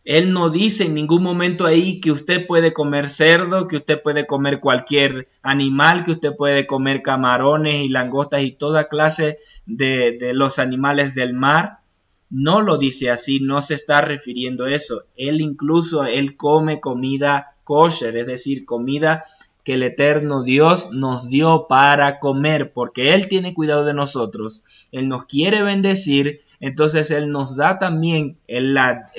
Él no dice en ningún momento ahí que usted puede comer cerdo, que usted puede comer cualquier animal, que usted puede comer camarones y langostas y toda clase de los animales del mar. No lo dice así, no se está refiriendo a eso. Él come comida kosher, es decir, comida que el eterno Dios nos dio para comer, porque Él tiene cuidado de nosotros, Él nos quiere bendecir, entonces Él nos da también la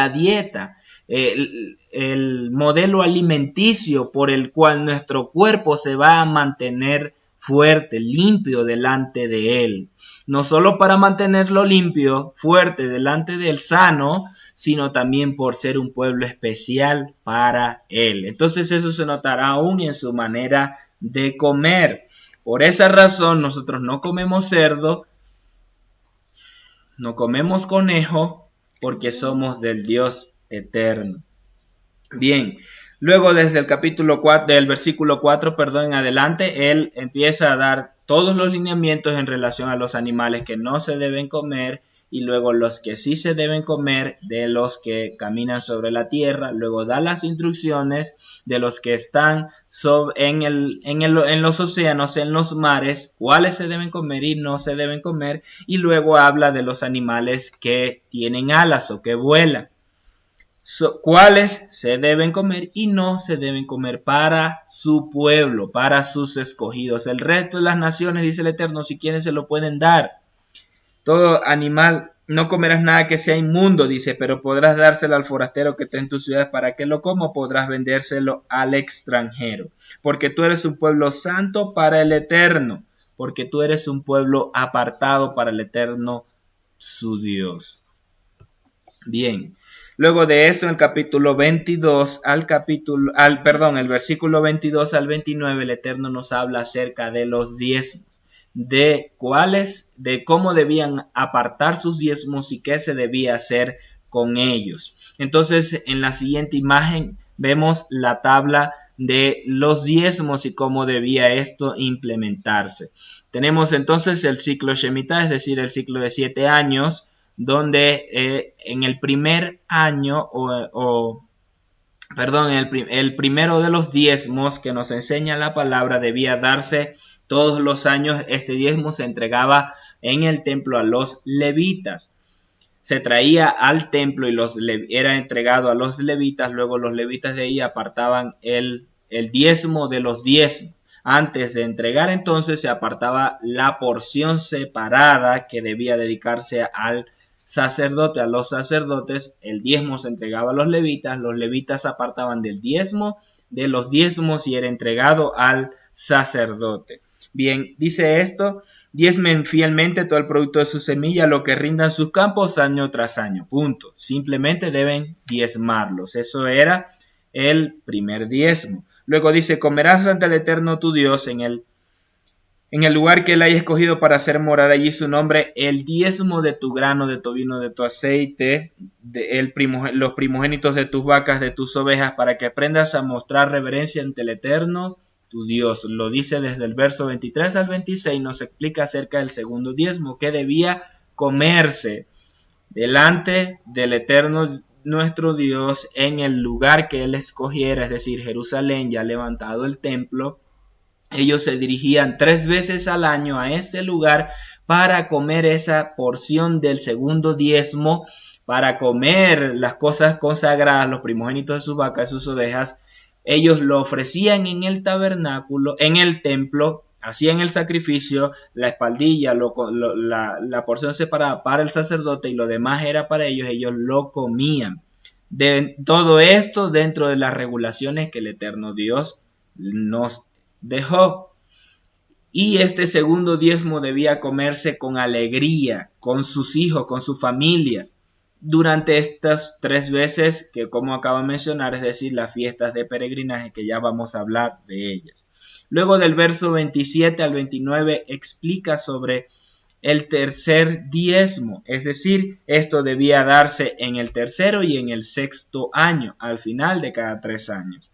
dieta, el modelo alimenticio por el cual nuestro cuerpo se va a mantener fuerte, limpio delante de Él. No solo para mantenerlo limpio, fuerte delante del sano, sino también por ser un pueblo especial para Él. Entonces eso se notará aún en su manera de comer. Por esa razón nosotros no comemos cerdo, no comemos conejo, porque somos del Dios eterno. Bien, luego desde el capítulo 4, del versículo 4, en adelante, él empieza a dar todos los lineamientos en relación a los animales que no se deben comer y luego los que sí se deben comer, de los que caminan sobre la tierra. Luego da las instrucciones de los que están en los océanos, en los mares, cuáles se deben comer y no se deben comer. Y luego habla de los animales que tienen alas o que vuelan. Cuáles se deben comer y no se deben comer para su pueblo, para sus escogidos. El resto de las naciones, dice el Eterno, si quieren se lo pueden dar. Todo animal, no comerás nada que sea inmundo, dice, pero podrás dárselo al forastero que esté en tu ciudad para que lo coma, podrás vendérselo al extranjero. Porque tú eres un pueblo santo para el Eterno, porque tú eres un pueblo apartado para el Eterno, su Dios. Bien. Luego de esto, en el capítulo 22 el versículo 22 al 29, el Eterno nos habla acerca de los diezmos, de cómo debían apartar sus diezmos y qué se debía hacer con ellos. Entonces, en la siguiente imagen vemos la tabla de los diezmos y cómo debía esto implementarse. Tenemos entonces el ciclo Shemitah, es decir, el ciclo de 7 años, donde en el primer año el primero de los diezmos que nos enseña la palabra debía darse todos los años. Este diezmo se entregaba en el templo a los levitas. Se traía al templo y era entregado a los levitas. Luego los levitas de ahí apartaban el diezmo de los diezmos. Antes de entregar entonces se apartaba la porción separada que debía dedicarse al sacerdote, a los sacerdotes. El diezmo se entregaba a los levitas apartaban del diezmo de los diezmos y era entregado al sacerdote. Bien, dice esto: diezmen fielmente todo el producto de su semilla, lo que rindan sus campos año tras año, punto. Simplemente deben diezmarlos. Eso era el primer diezmo. Luego dice: comerás ante el Eterno tu Dios en en el lugar que él haya escogido para hacer morar allí su nombre, el diezmo de tu grano, de tu vino, de tu aceite, los primogénitos de tus vacas, de tus ovejas, para que aprendas a mostrar reverencia ante el Eterno, tu Dios. Lo dice desde el verso 23 al 26, nos explica acerca del segundo diezmo, que debía comerse delante del Eterno nuestro Dios en el lugar que él escogiera, es decir, Jerusalén, ya levantado el templo. Ellos se dirigían 3 veces al año a este lugar para comer esa porción del segundo diezmo, para comer las cosas consagradas, los primogénitos de sus vacas, de sus ovejas. Ellos lo ofrecían en el tabernáculo, en el templo, hacían el sacrificio, la espaldilla, la porción separada para el sacerdote y lo demás era para ellos, ellos lo comían. De todo esto dentro de las regulaciones que el Eterno Dios nos dejó. Y este segundo diezmo debía comerse con alegría, con sus hijos, con sus familias, durante estas 3 veces que, como acabo de mencionar, es decir, las fiestas de peregrinaje, que ya vamos a hablar de ellas. Luego del verso 27 al 29 explica sobre el tercer diezmo, es decir, esto debía darse en el tercero y en el sexto año, al final de cada 3 años.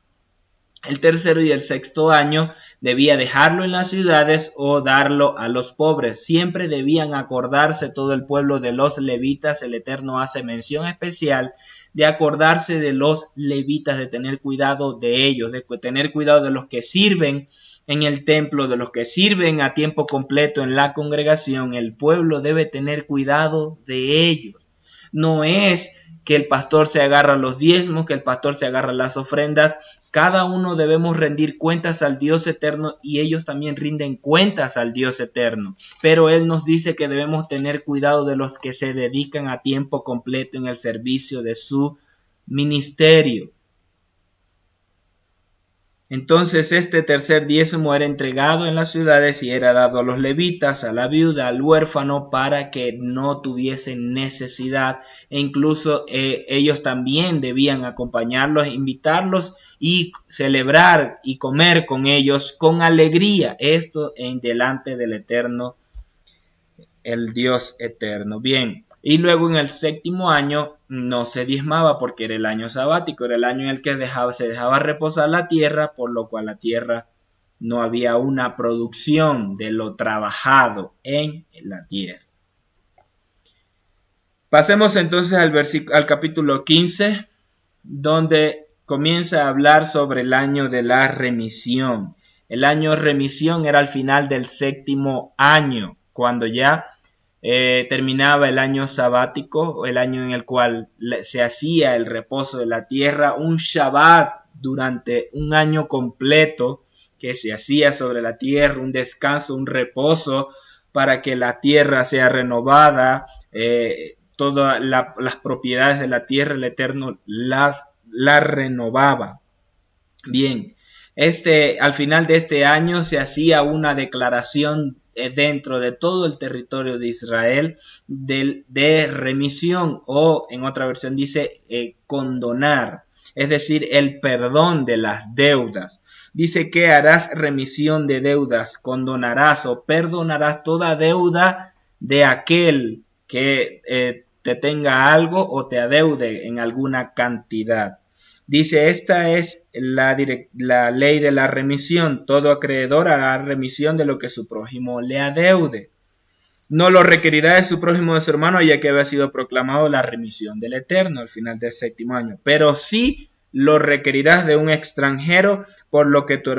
El tercero y el sexto año debía dejarlo en las ciudades o darlo a los pobres. Siempre debían acordarse todo el pueblo de los levitas. El Eterno hace mención especial de acordarse de los levitas, de tener cuidado de ellos, de tener cuidado de los que sirven en el templo, de los que sirven a tiempo completo en la congregación. El pueblo debe tener cuidado de ellos. No es que el pastor se agarra los diezmos, que el pastor se agarra las ofrendas. Cada uno debemos rendir cuentas al Dios eterno y ellos también rinden cuentas al Dios eterno. Pero Él nos dice que debemos tener cuidado de los que se dedican a tiempo completo en el servicio de su ministerio. Entonces este tercer diezmo era entregado en las ciudades y era dado a los levitas, a la viuda, al huérfano, para que no tuviesen necesidad. E incluso ellos también debían acompañarlos, invitarlos y celebrar y comer con ellos con alegría. Esto en delante del Eterno, el Dios eterno. Bien. Y luego en el séptimo año no se diezmaba porque era el año sabático, era el año en el que se dejaba reposar la tierra, por lo cual la tierra no había una producción de lo trabajado en la tierra. Pasemos entonces al capítulo 15, donde comienza a hablar sobre el año de la remisión. El año de remisión era al final del séptimo año, cuando ya terminaba el año sabático, el año en el cual se hacía el reposo de la tierra, un Shabbat durante un año completo que se hacía sobre la tierra, un descanso, un reposo para que la tierra sea renovada, todas las propiedades de la tierra, el Eterno las renovaba. Bien, al final de este año se hacía una declaración dentro de todo el territorio de Israel de remisión, o en otra versión dice condonar, es decir, el perdón de las deudas. Dice que harás remisión de deudas, condonarás o perdonarás toda deuda de aquel que te tenga algo o te adeude en alguna cantidad. Dice, esta es la ley de la remisión. Todo acreedor hará remisión de lo que su prójimo le adeude. No lo requerirá de su prójimo, de su hermano, ya que había sido proclamado la remisión del Eterno al final del séptimo año. Pero sí lo requerirás de un extranjero, pero lo que tu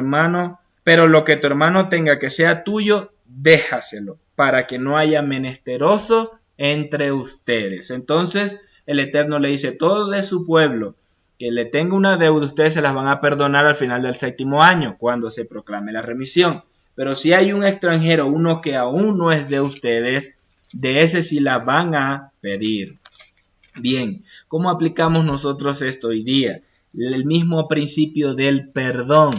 hermano tenga que sea tuyo, déjaselo, para que no haya menesteroso entre ustedes. Entonces el Eterno le dice, todo de su pueblo que le tenga una deuda, ustedes se las van a perdonar al final del séptimo año, cuando se proclame la remisión. Pero si hay un extranjero, uno que aún no es de ustedes, de ese sí la van a pedir. Bien, ¿cómo aplicamos nosotros esto hoy día? El mismo principio del perdón.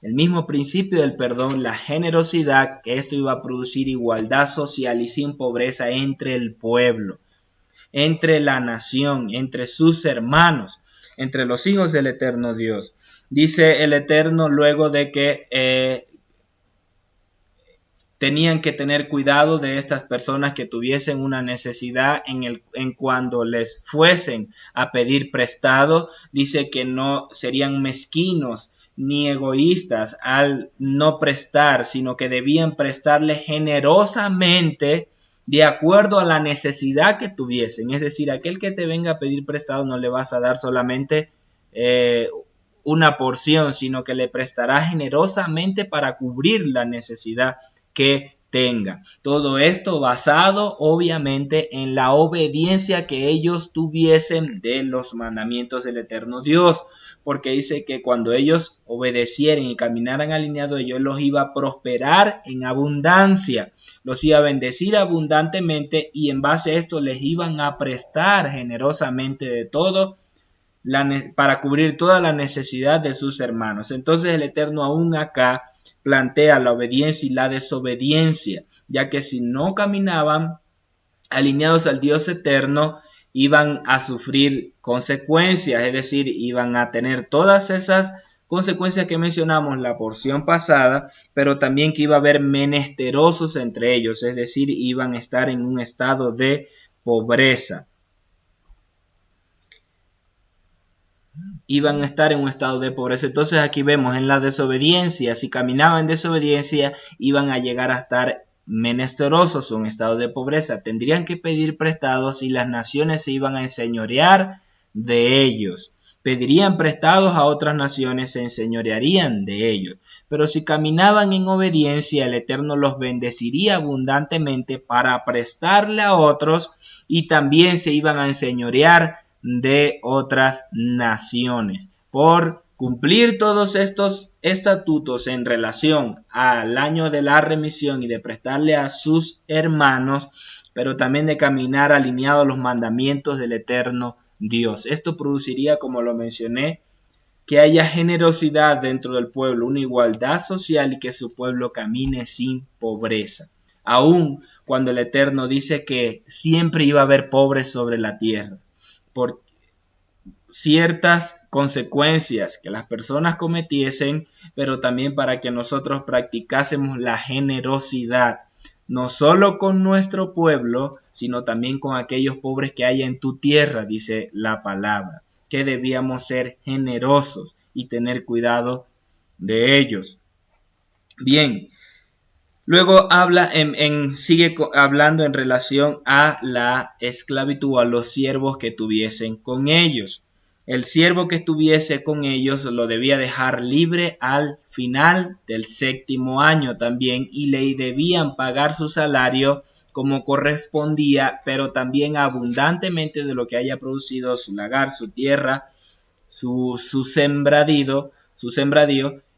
El mismo principio del perdón, la generosidad, que esto iba a producir igualdad social y sin pobreza entre el pueblo, entre la nación, entre sus hermanos, entre los hijos del eterno Dios. Dice el Eterno luego de que tenían que tener cuidado de estas personas que tuviesen una necesidad en cuando les fuesen a pedir prestado. Dice que no serían mezquinos ni egoístas al no prestar, sino que debían prestarle generosamente de acuerdo a la necesidad que tuviesen. Es decir, aquel que te venga a pedir prestado no le vas a dar solamente una porción, sino que le prestará generosamente para cubrir la necesidad que tenga. Todo esto basado obviamente en la obediencia que ellos tuviesen de los mandamientos del eterno Dios, porque dice que cuando ellos obedecieran y caminaran alineados, Dios los iba a prosperar en abundancia, los iba a bendecir abundantemente y en base a esto les iban a prestar generosamente de todo para cubrir toda la necesidad de sus hermanos. Entonces el Eterno aún acá plantea la obediencia y la desobediencia, ya que si no caminaban alineados al Dios eterno, iban a sufrir consecuencias, es decir, iban a tener todas esas consecuencias que mencionamos la porción pasada, pero también que iba a haber menesterosos entre ellos, es decir, iban a estar en un estado de pobreza. Iban a estar en un estado de pobreza. Entonces aquí vemos en la desobediencia, si caminaban en desobediencia, iban a llegar a estar menesterosos, un estado de pobreza. Tendrían que pedir prestados y las naciones se iban a enseñorear de ellos. Pedirían prestados a otras naciones, se enseñorearían de ellos. Pero si caminaban en obediencia, el Eterno los bendeciría abundantemente para prestarle a otros y también se iban a enseñorear de otras naciones. Por cumplir todos estos estatutos en relación al año de la remisión y de prestarle a sus hermanos, pero también de caminar alineado a los mandamientos del eterno Dios. Esto produciría, como lo mencioné, que haya generosidad dentro del pueblo, una igualdad social y que su pueblo camine sin pobreza. Aun cuando el Eterno dice que siempre iba a haber pobres sobre la tierra, por ciertas consecuencias que las personas cometiesen, pero también para que nosotros practicásemos la generosidad, no solo con nuestro pueblo, sino también con aquellos pobres que hay en tu tierra, dice la palabra, que debíamos ser generosos y tener cuidado de ellos. Bien, luego habla sigue hablando en relación a la esclavitud, a los siervos que tuviesen con ellos. El siervo que estuviese con ellos lo debía dejar libre al final del 7º año también y le debían pagar su salario como correspondía, pero también abundantemente de lo que haya producido su lagar, su tierra, su sembradío,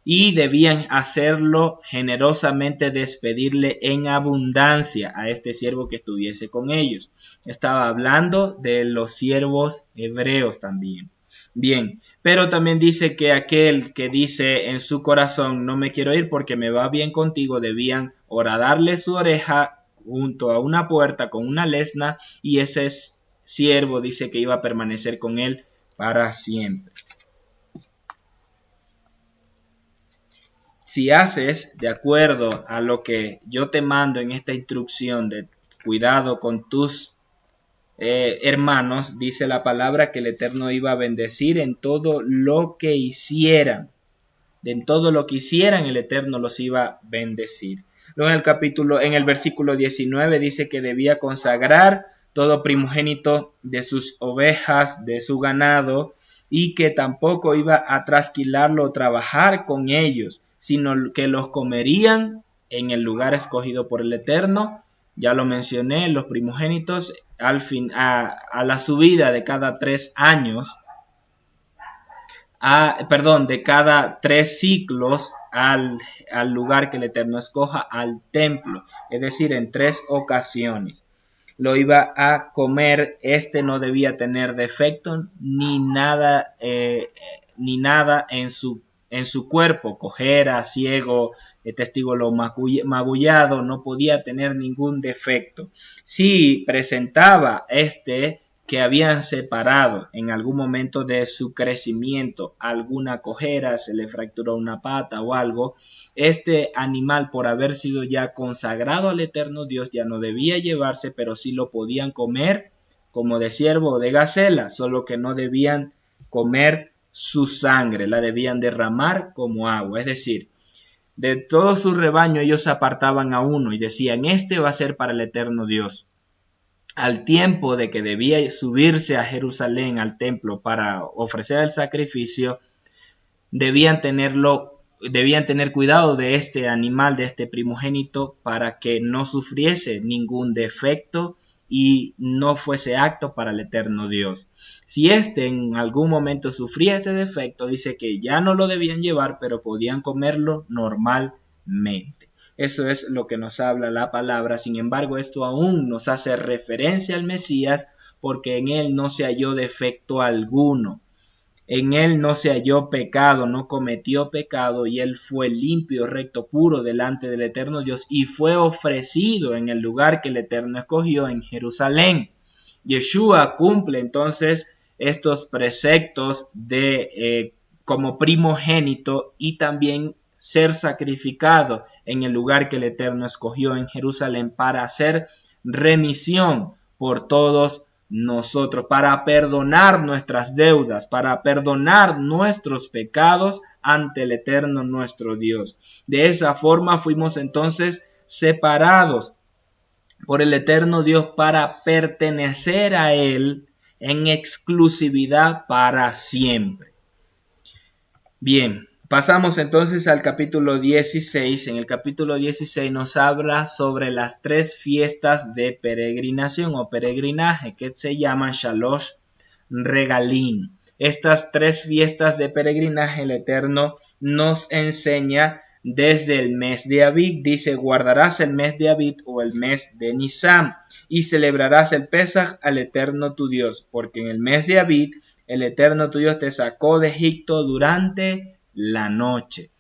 y debían hacerlo generosamente, despedirle en abundancia a este siervo que estuviese con ellos. Estaba hablando de los siervos hebreos también. Bien, pero también dice que aquel que dice en su corazón, no me quiero ir porque me va bien contigo, debían horadarle su oreja junto a una puerta con una lesna, y ese siervo dice que iba a permanecer con él para siempre. Si haces de acuerdo a lo que yo te mando en esta instrucción de cuidado con tus hermanos, dice la palabra que el Eterno iba a bendecir en todo lo que hicieran. En todo lo que hicieran, el Eterno los iba a bendecir. Luego en el versículo 19 dice que debía consagrar todo primogénito de sus ovejas, de su ganado, y que tampoco iba a trasquilarlo o trabajar con ellos, sino que los comerían en el lugar escogido por el Eterno. Ya lo mencioné, los primogénitos a la subida de cada 3 años, de cada 3 ciclos al lugar que el Eterno escoja, al templo, es decir, en 3 ocasiones. Lo iba a comer, no debía tener defecto ni nada en su cuerpo, cojera, ciego, testículo magullado, no podía tener ningún defecto. Si presentaba que habían separado en algún momento de su crecimiento alguna cojera, se le fracturó una pata o algo, este animal, por haber sido ya consagrado al eterno Dios, ya no debía llevarse, pero sí lo podían comer como de ciervo o de gacela, solo que no debían comer su sangre, la debían derramar como agua. Es decir, de todo su rebaño ellos apartaban a uno y decían, este va a ser para el eterno Dios. Al tiempo de que debía subirse a Jerusalén, al templo, para ofrecer el sacrificio, debían tener cuidado de este animal, de este primogénito, para que no sufriese ningún defecto y no fuese apto para el eterno Dios. Si éste en algún momento sufría este defecto, dice que ya no lo debían llevar, pero podían comerlo normalmente. Eso es lo que nos habla la palabra. Sin embargo, esto aún nos hace referencia al Mesías, porque en él no se halló defecto alguno. En él no se halló pecado, no cometió pecado, y él fue limpio, recto, puro delante del eterno Dios, y fue ofrecido en el lugar que el Eterno escogió en Jerusalén. Yeshua cumple entonces estos preceptos de como primogénito y también ser sacrificado en el lugar que el Eterno escogió en Jerusalén para hacer remisión por todos nosotros, para perdonar nuestras deudas, para perdonar nuestros pecados ante el Eterno nuestro Dios. De esa forma fuimos entonces separados por el Eterno Dios para pertenecer a Él en exclusividad para siempre. Bien, pasamos entonces al capítulo 16. En el capítulo 16 nos habla sobre las 3 fiestas de peregrinación o peregrinaje que se llaman Shalosh Regalim. Estas 3 fiestas de peregrinaje el Eterno nos enseña desde el mes de Abib. Dice, guardarás el mes de Abib o el mes de Nisan y celebrarás el Pesaj al Eterno tu Dios, porque en el mes de Abib el Eterno tu Dios te sacó de Egipto durante la noche.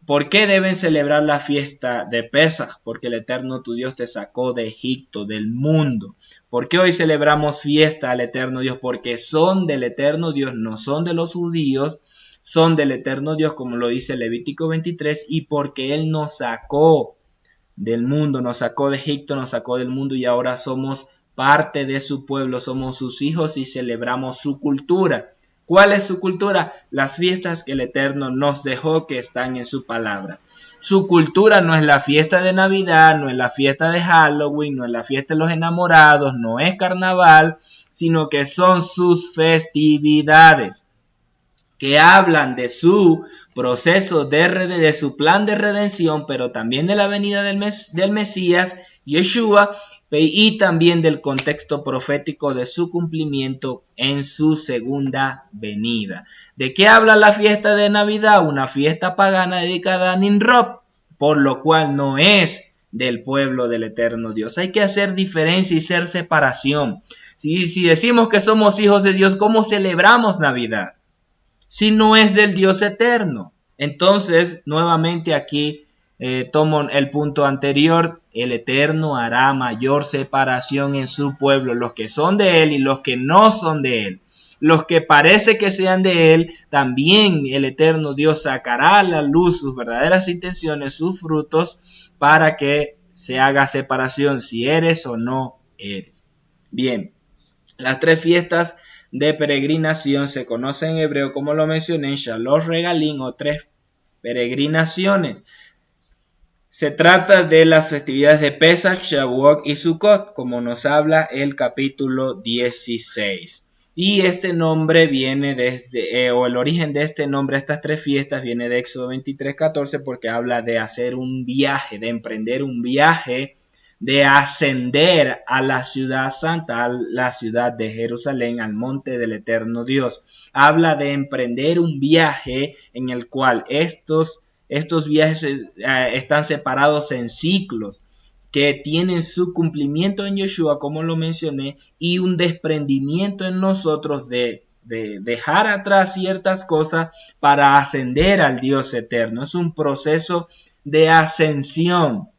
¿Por qué deben celebrar la fiesta de Pesaj? Porque el Eterno tu Dios te sacó de Egipto, del mundo. ¿Por qué hoy celebramos fiesta al Eterno Dios? Porque son del Eterno Dios, no son de los judíos, son del Eterno Dios, como lo dice Levítico 23, y porque Él nos sacó del mundo, nos sacó de Egipto, nos sacó del mundo y ahora somos parte de su pueblo, somos sus hijos y celebramos su cultura. ¿Cuál es su cultura? Las fiestas que el Eterno nos dejó, que están en su palabra. Su cultura no es la fiesta de Navidad, no es la fiesta de Halloween, no es la fiesta de los enamorados, no es carnaval, sino que son sus festividades, que hablan de su proceso de su plan de redención, pero también de la venida del Mesías, Yeshua, y también del contexto profético de su cumplimiento en su segunda venida. ¿De qué habla la fiesta de Navidad? Una fiesta pagana dedicada a Nimrod, por lo cual no es del pueblo del eterno Dios. Hay que hacer diferencia y hacer separación. Si decimos que somos hijos de Dios, ¿cómo celebramos Navidad? Si no es del Dios eterno. Entonces, nuevamente aquí tomo el punto anterior. El Eterno hará mayor separación en su pueblo, los que son de Él y los que no son de Él. Los que parece que sean de Él, también el Eterno Dios sacará a la luz sus verdaderas intenciones, sus frutos, para que se haga separación si eres o no eres. Bien, las 3 fiestas de peregrinación se conocen en hebreo, como lo mencioné, en Shalosh Regalim o 3 peregrinaciones. Se trata de las festividades de Pesach, Shavuot y Sukkot, como nos habla el capítulo 16. Y este nombre viene desde, o el origen de este nombre, estas 3 fiestas, viene de Éxodo 23:14, porque habla de hacer un viaje, de emprender un viaje, de ascender a la ciudad santa, a la ciudad de Jerusalén, al monte del eterno Dios. Habla de emprender un viaje en el cual estos viajes están separados en ciclos que tienen su cumplimiento en Yeshua, como lo mencioné, y un desprendimiento en nosotros de dejar atrás ciertas cosas para ascender al Dios eterno. Es un proceso de ascensión.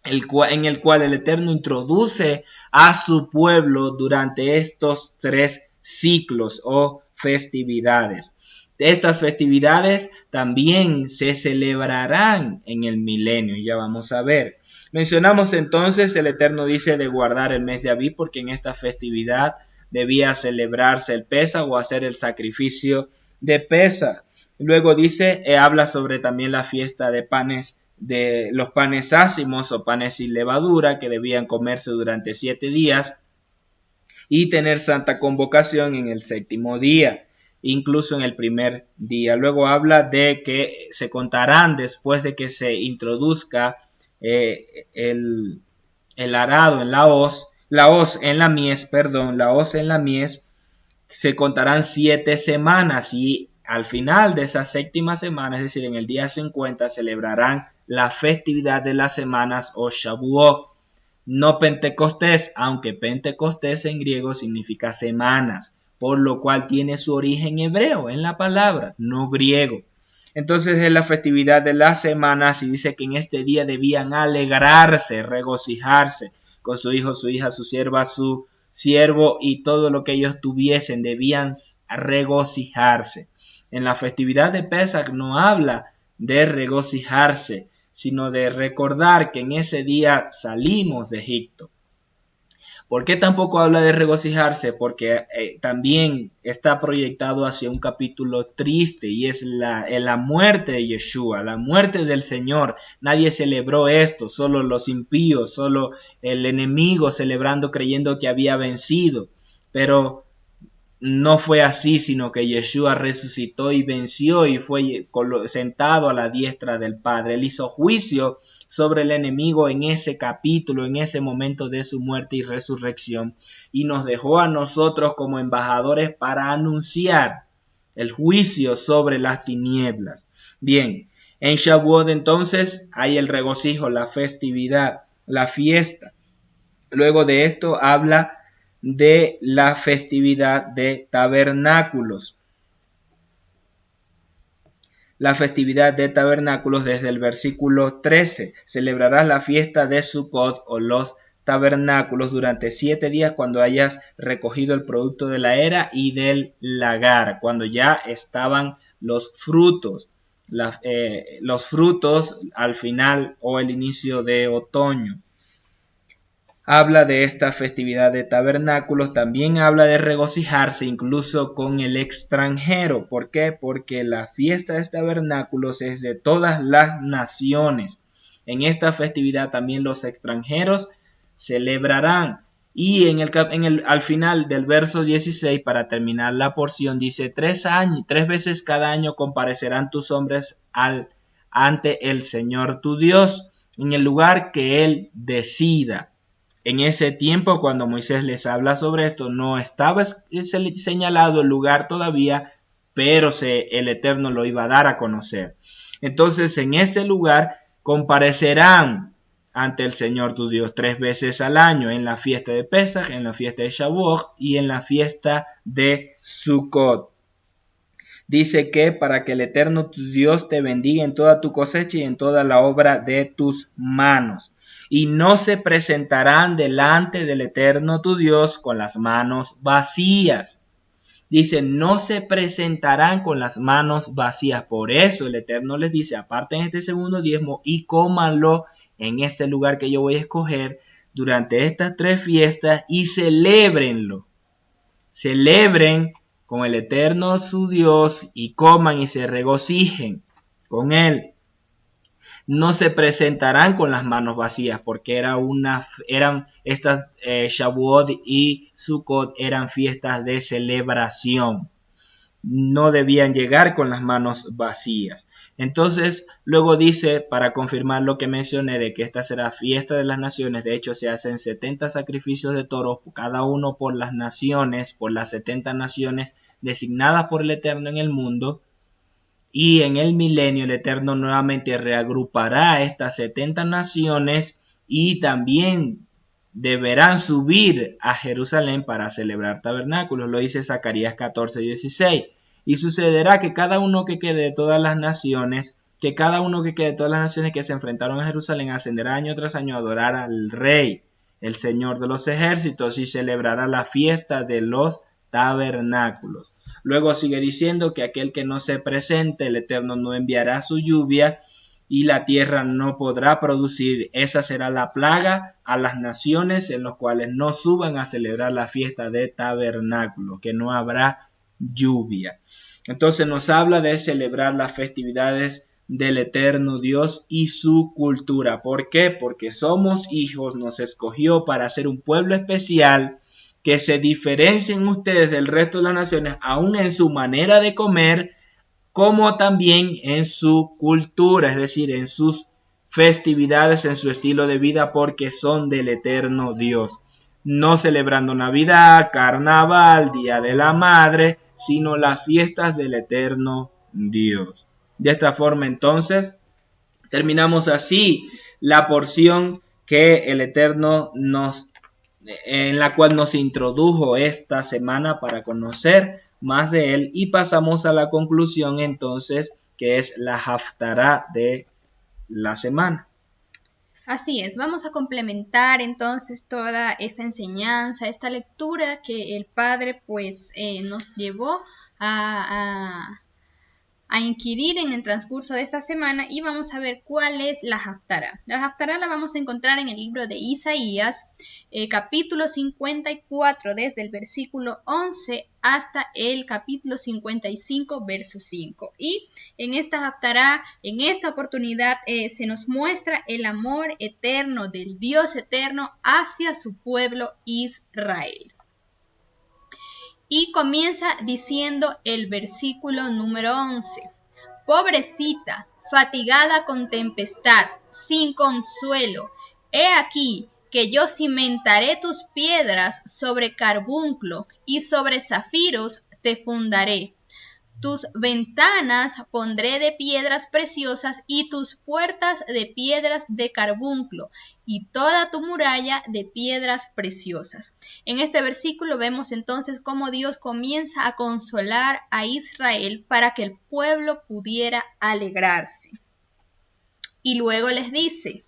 en el cual el Eterno introduce a su pueblo durante estos 3 ciclos o festividades. Estas festividades también se celebrarán en el milenio, ya vamos a ver. Mencionamos entonces, el Eterno dice de guardar el mes de Abib porque en esta festividad debía celebrarse el Pesaj o hacer el sacrificio de Pesaj. Luego dice, habla sobre también la fiesta de los panes ácimos o panes sin levadura que debían comerse durante 7 días y tener santa convocación en el 7º día, incluso en el primer día. Luego habla de que se contarán después de que se introduzca el arado en la hoz en la mies, se contarán 7 semanas y al final de esa 7ª semana, es decir, en el día 50, celebrarán la festividad de las semanas o Shavuot. No Pentecostés, aunque Pentecostés en griego significa semanas, por lo cual tiene su origen hebreo en la palabra, no griego. Entonces es la festividad de las semanas y dice que en este día debían alegrarse, regocijarse con su hijo, su hija, su sierva, su siervo y todo lo que ellos tuviesen, debían regocijarse. En la festividad de Pesaj no habla de regocijarse, sino de recordar que en ese día salimos de Egipto. ¿Por qué tampoco habla de regocijarse? Porque también está proyectado hacia un capítulo triste y es la muerte de Yeshua, la muerte del Señor. Nadie celebró esto, solo los impíos, solo el enemigo celebrando creyendo que había vencido. Pero no fue así, sino que Yeshua resucitó y venció y fue sentado a la diestra del Padre. Él hizo juicio sobre el enemigo en ese capítulo, en ese momento de su muerte y resurrección, y nos dejó a nosotros como embajadores para anunciar el juicio sobre las tinieblas. Bien, en Shavuot entonces hay el regocijo, la festividad, la fiesta. Luego de esto habla de la festividad de tabernáculos. La festividad de tabernáculos desde el versículo 13. Celebrarás la fiesta de Sukkot o los tabernáculos durante 7 días cuando hayas recogido el producto de la era y del lagar, cuando ya estaban los frutos. Los frutos al final o el inicio de otoño. Habla de esta festividad de tabernáculos, también habla de regocijarse incluso con el extranjero. ¿Por qué? Porque la fiesta de tabernáculos es de todas las naciones. En esta festividad también los extranjeros celebrarán. Y al final del verso 16, para terminar la porción, dice: 3 veces cada año comparecerán tus hombres ante el Señor tu Dios, en el lugar que Él decida. En ese tiempo, cuando Moisés les habla sobre esto, no estaba señalado el lugar todavía, pero el Eterno lo iba a dar a conocer. Entonces, en este lugar comparecerán ante el Señor tu Dios 3 veces al año, en la fiesta de Pesaj, en la fiesta de Shavuot y en la fiesta de Sukkot. Dice que para que el Eterno tu Dios te bendiga en toda tu cosecha y en toda la obra de tus manos. Y no se presentarán delante del Eterno tu Dios con las manos vacías. Dice, no se presentarán con las manos vacías. Por eso el Eterno les dice, aparten este segundo diezmo y cómanlo en este lugar que yo voy a escoger durante estas 3 fiestas y celébrenlo. Celebren con el Eterno su Dios y coman y se regocijen con Él. No se presentarán con las manos vacías porque eran estas Shavuot y Sukkot eran fiestas de celebración. No debían llegar con las manos vacías. Entonces, luego dice, para confirmar lo que mencioné de que esta será fiesta de las naciones, de hecho se hacen 70 sacrificios de toros, cada uno por las naciones, por las 70 naciones designadas por el Eterno en el mundo. Y en el milenio el Eterno nuevamente reagrupará estas 70 naciones y también deberán subir a Jerusalén para celebrar tabernáculos. Lo dice Zacarías 14:16. Y sucederá que cada uno que quede de todas las naciones que cada uno que quede de todas las naciones que se enfrentaron a Jerusalén ascenderá año tras año a adorar al Rey, el Señor de los ejércitos, y celebrará la fiesta de los tabernáculos. Luego sigue diciendo que aquel que no se presente, el Eterno no enviará su lluvia y la tierra no podrá producir. Esa será la plaga a las naciones en las cuales no suban a celebrar la fiesta de tabernáculos, que no habrá lluvia. Entonces nos habla de celebrar las festividades del eterno Dios y su cultura. ¿Por qué? Porque somos hijos, nos escogió para ser un pueblo especial, que se diferencien ustedes del resto de las naciones, aún en su manera de comer, como también en su cultura, es decir, en sus festividades, en su estilo de vida, porque son del eterno Dios. No celebrando Navidad, Carnaval, Día de la Madre, sino las fiestas del eterno Dios. De esta forma, entonces, terminamos así la porción que el Eterno en la cual nos introdujo esta semana para conocer más de él, y pasamos a la conclusión entonces, que es la haftará de la semana. Así es, vamos a complementar entonces toda esta enseñanza, esta lectura que el Padre pues nos llevó a inquirir en el transcurso de esta semana, y vamos a ver cuál es la haftará. La haftará la vamos a encontrar en el libro de Isaías, capítulo 54, desde el versículo 11 hasta el capítulo 55, verso 5. Y en esta haftará, en esta oportunidad, se nos muestra el amor eterno del Dios eterno hacia su pueblo Israel. Y comienza diciendo el versículo número 11. Pobrecita, fatigada con tempestad, sin consuelo, he aquí que yo cimentaré tus piedras sobre carbunclo y sobre zafiros te fundaré. Tus ventanas pondré de piedras preciosas y tus puertas de piedras de carbunclo y toda tu muralla de piedras preciosas. En este versículo vemos entonces cómo Dios comienza a consolar a Israel para que el pueblo pudiera alegrarse. Y luego les dice: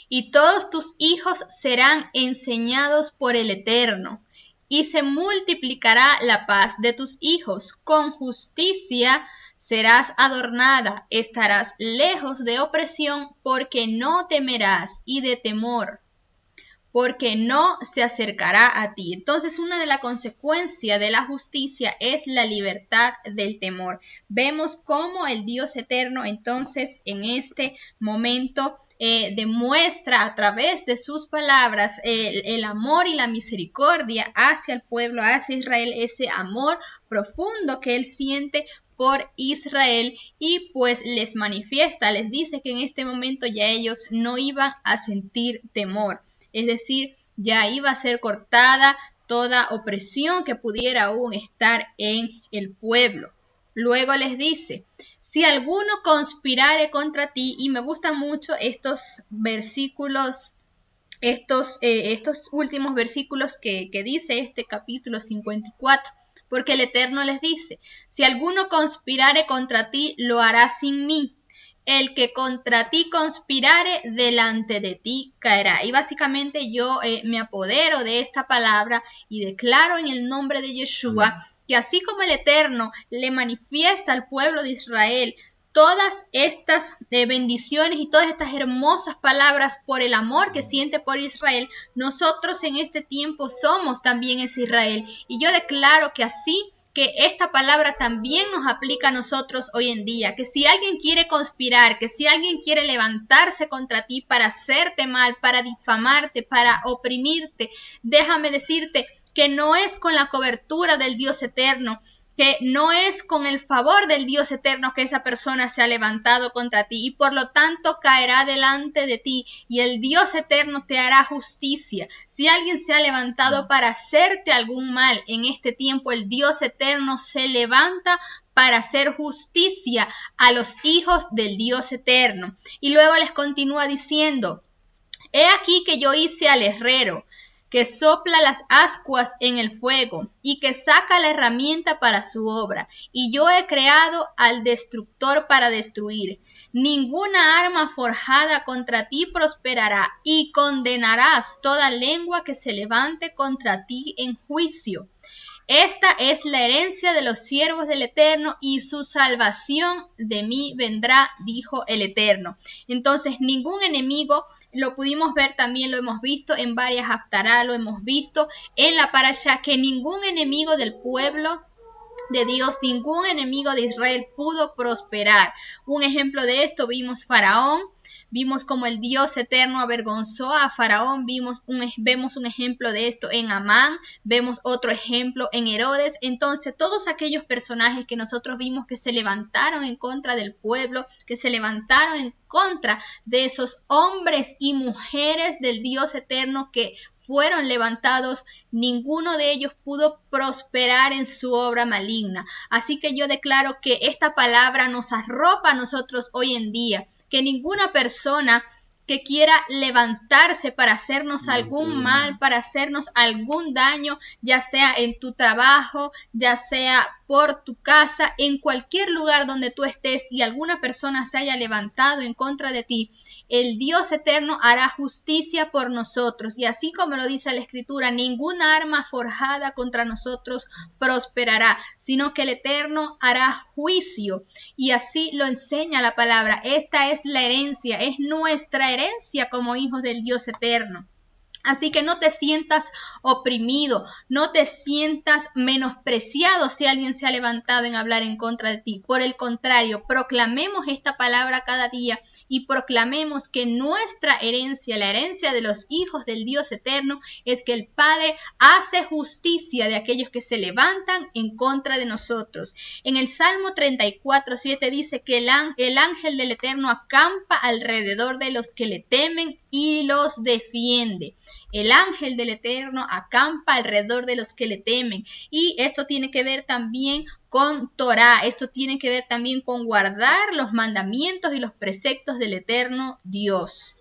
y todos tus hijos serán enseñados por el Eterno, y se multiplicará la paz de tus hijos. Con justicia serás adornada, estarás lejos de opresión, porque no temerás, y de temor, porque no se acercará a ti. Entonces, una de las consecuencias de la justicia es la libertad del temor. Vemos cómo el Dios eterno, entonces, en este momento, demuestra a través de sus palabras el amor y la misericordia hacia el pueblo, hacia Israel, ese amor profundo que él siente por Israel, y pues les manifiesta, les dice que en este momento ya ellos no iban a sentir temor, es decir, ya iba a ser cortada toda opresión que pudiera aún estar en el pueblo. Luego les dice: si alguno conspirare contra ti, y me gustan mucho estos versículos, estos últimos versículos que dice este capítulo 54, porque el Eterno les dice: si alguno conspirare contra ti, lo hará sin mí. El que contra ti conspirare, delante de ti caerá. Y básicamente yo me apodero de esta palabra y declaro en el nombre de Yeshua que así como el Eterno le manifiesta al pueblo de Israel todas estas bendiciones y todas estas hermosas palabras por el amor que siente por Israel, nosotros en este tiempo somos también ese Israel. Y yo declaro que así, que esta palabra también nos aplica a nosotros hoy en día, que si alguien quiere conspirar, que si alguien quiere levantarse contra ti para hacerte mal, para difamarte, para oprimirte, déjame decirte que no es con la cobertura del Dios eterno, que no es con el favor del Dios eterno que esa persona se ha levantado contra ti, y por lo tanto caerá delante de ti, y el Dios eterno te hará justicia. Si alguien se ha levantado para hacerte algún mal en este tiempo, el Dios eterno se levanta para hacer justicia a los hijos del Dios eterno. Y luego les continúa diciendo: he aquí que yo hice al herrero, que sopla las ascuas en el fuego y que saca la herramienta para su obra. Y yo he creado al destructor para destruir. Ninguna arma forjada contra ti prosperará, y condenarás toda lengua que se levante contra ti en juicio. Esta es la herencia de los siervos del Eterno, y su salvación de mí vendrá, dijo el Eterno. Entonces, ningún enemigo, lo pudimos ver también, lo hemos visto en varias haftará, lo hemos visto en la parashá, que ningún enemigo del pueblo de Dios, ningún enemigo de Israel pudo prosperar. Un ejemplo de esto vimos Faraón. Vimos como el Dios eterno avergonzó a Faraón, vemos un ejemplo de esto en Amán, vemos otro ejemplo en Herodes. Entonces, todos aquellos personajes que nosotros vimos que se levantaron en contra del pueblo, que se levantaron en contra de esos hombres y mujeres del Dios eterno que fueron levantados, ninguno de ellos pudo prosperar en su obra maligna. Así que yo declaro que esta palabra nos arropa a nosotros hoy en día, que ninguna persona que quiera levantarse para hacernos algún mal, para hacernos algún daño, ya sea en tu trabajo, ya sea por tu casa, en cualquier lugar donde tú estés y alguna persona se haya levantado en contra de ti, el Dios eterno hará justicia por nosotros. Y así como lo dice la Escritura, ninguna arma forjada contra nosotros prosperará, sino que el Eterno hará juicio. Y así lo enseña la palabra. Esta es la herencia, es nuestra herencia como hijos del Dios eterno. Así que no te sientas oprimido, no te sientas menospreciado si alguien se ha levantado en hablar en contra de ti. Por el contrario, proclamemos esta palabra cada día y proclamemos que nuestra herencia, la herencia de los hijos del Dios eterno, es que el Padre hace justicia de aquellos que se levantan en contra de nosotros. En el Salmo 34:7 dice que el ángel del Eterno acampa alrededor de los que le temen y los defiende. El ángel del Eterno acampa alrededor de los que le temen. Y esto tiene que ver también con Torah. Esto tiene que ver también con guardar los mandamientos y los preceptos del Eterno Dios.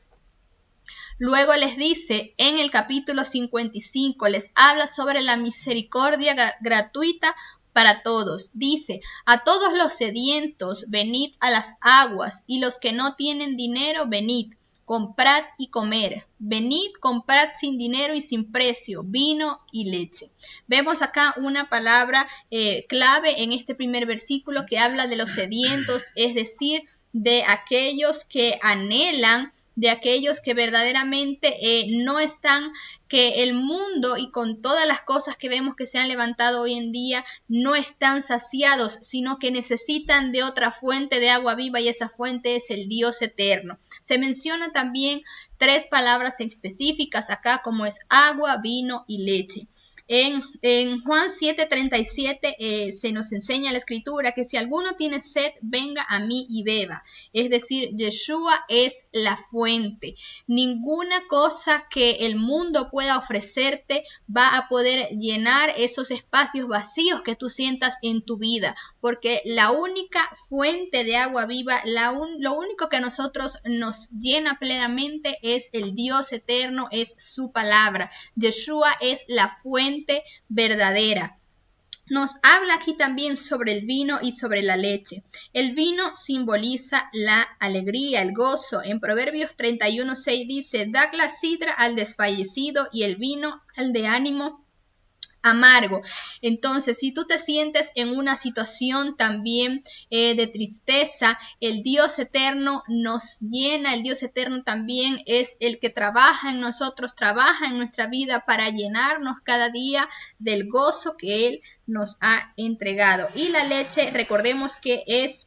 Luego les dice en el capítulo 55, les habla sobre la misericordia gratuita para todos. Dice: a todos los sedientos, venid a las aguas, y los que no tienen dinero, venid. Comprad y comer. Venid, comprad sin dinero y sin precio, vino y leche. Vemos acá una palabra clave en este primer versículo que habla de los sedientos, es decir, de aquellos que anhelan, de aquellos que verdaderamente no están, que el mundo y con todas las cosas que vemos que se han levantado hoy en día no están saciados, sino que necesitan de otra fuente de agua viva, y esa fuente es el Dios eterno. Se menciona también 3 palabras específicas acá, como es agua, vino y leche. En Juan 7:37 se nos enseña la Escritura que si alguno tiene sed, venga a mí y beba. Es decir, Yeshua es la fuente. Ninguna cosa que el mundo pueda ofrecerte va a poder llenar esos espacios vacíos que tú sientas en tu vida, porque la única fuente de agua viva, lo único que a nosotros nos llena plenamente es el Dios eterno, es su palabra. Yeshua es la fuente verdadera. Nos habla aquí también sobre el vino y sobre la leche. El vino simboliza la alegría, el gozo. En Proverbios 31:6 dice: da la sidra al desfallecido y el vino al de ánimo amargo. Entonces, si tú te sientes en una situación también de tristeza, el Dios eterno nos llena. El Dios eterno también es el que trabaja en nosotros, trabaja en nuestra vida para llenarnos cada día del gozo que Él nos ha entregado. Y la leche, recordemos que es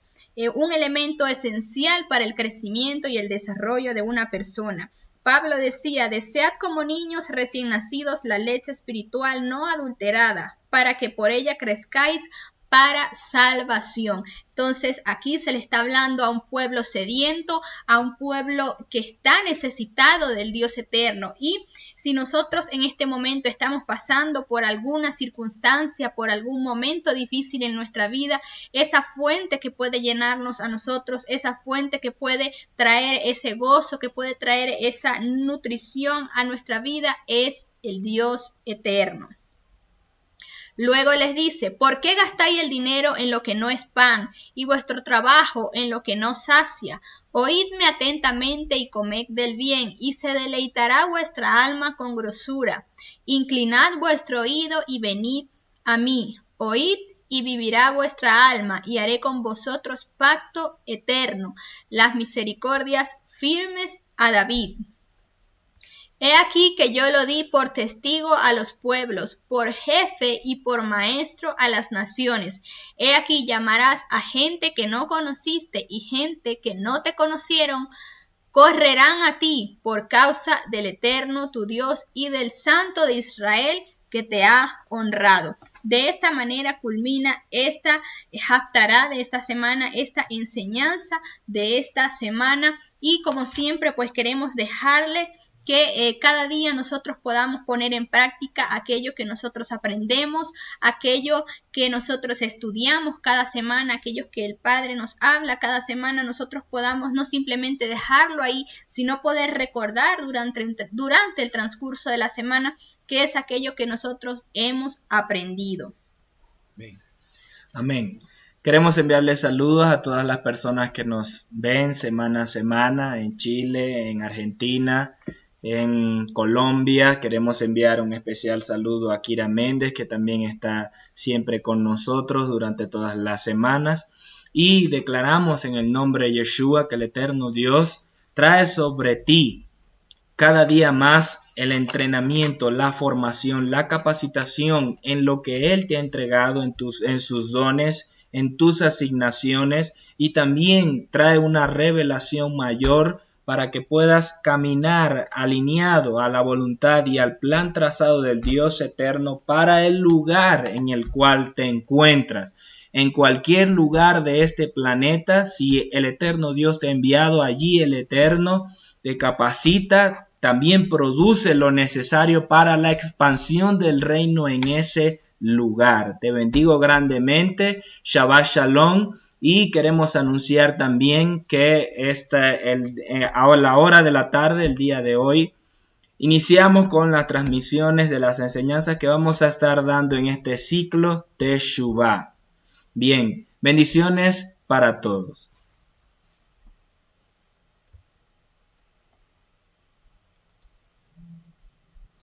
un elemento esencial para el crecimiento y el desarrollo de una persona. Pablo decía: desead como niños recién nacidos la leche espiritual no adulterada, para que por ella crezcáis para salvación. Entonces aquí se le está hablando a un pueblo sediento, a un pueblo que está necesitado del Dios eterno. Y si nosotros en este momento estamos pasando por alguna circunstancia, por algún momento difícil en nuestra vida, esa fuente que puede llenarnos a nosotros, esa fuente que puede traer ese gozo, que puede traer esa nutrición a nuestra vida, es el Dios eterno. Luego les dice, ¿por qué gastáis el dinero en lo que no es pan y vuestro trabajo en lo que no sacia? Oídme atentamente y comed del bien, y se deleitará vuestra alma con grosura. Inclinad vuestro oído y venid a mí. Oíd y vivirá vuestra alma, y haré con vosotros pacto eterno, las misericordias firmes a David. He aquí que yo lo di por testigo a los pueblos, por jefe y por maestro a las naciones. He aquí llamarás a gente que no conociste y gente que no te conocieron, correrán a ti por causa del Eterno tu Dios y del Santo de Israel que te ha honrado. De esta manera culmina esta Haftará de esta semana, esta enseñanza de esta semana, y como siempre pues queremos dejarle que cada día nosotros podamos poner en práctica aquello que nosotros aprendemos, aquello que nosotros estudiamos cada semana, aquello que el Padre nos habla cada semana, nosotros podamos no simplemente dejarlo ahí, sino poder recordar durante el transcurso de la semana qué es aquello que nosotros hemos aprendido. Amén. Queremos enviarle saludos a todas las personas que nos ven semana a semana en Chile, en Argentina, en Colombia. Queremos enviar un especial saludo a Kira Méndez, que también está siempre con nosotros durante todas las semanas. Y declaramos en el nombre de Yeshua que el eterno Dios trae sobre ti cada día más el entrenamiento, la formación, la capacitación en lo que Él te ha entregado en sus dones, en tus asignaciones, y también trae una revelación mayor para que puedas caminar alineado a la voluntad y al plan trazado del Dios eterno para el lugar en el cual te encuentras. En cualquier lugar de este planeta, si el eterno Dios te ha enviado allí, el eterno te capacita, también produce lo necesario para la expansión del reino en ese lugar. Te bendigo grandemente. Shabbat Shalom. Y queremos anunciar también que a la hora de la tarde, el día de hoy, iniciamos con las transmisiones de las enseñanzas que vamos a estar dando en este ciclo Teshuvah. Bien, bendiciones para todos.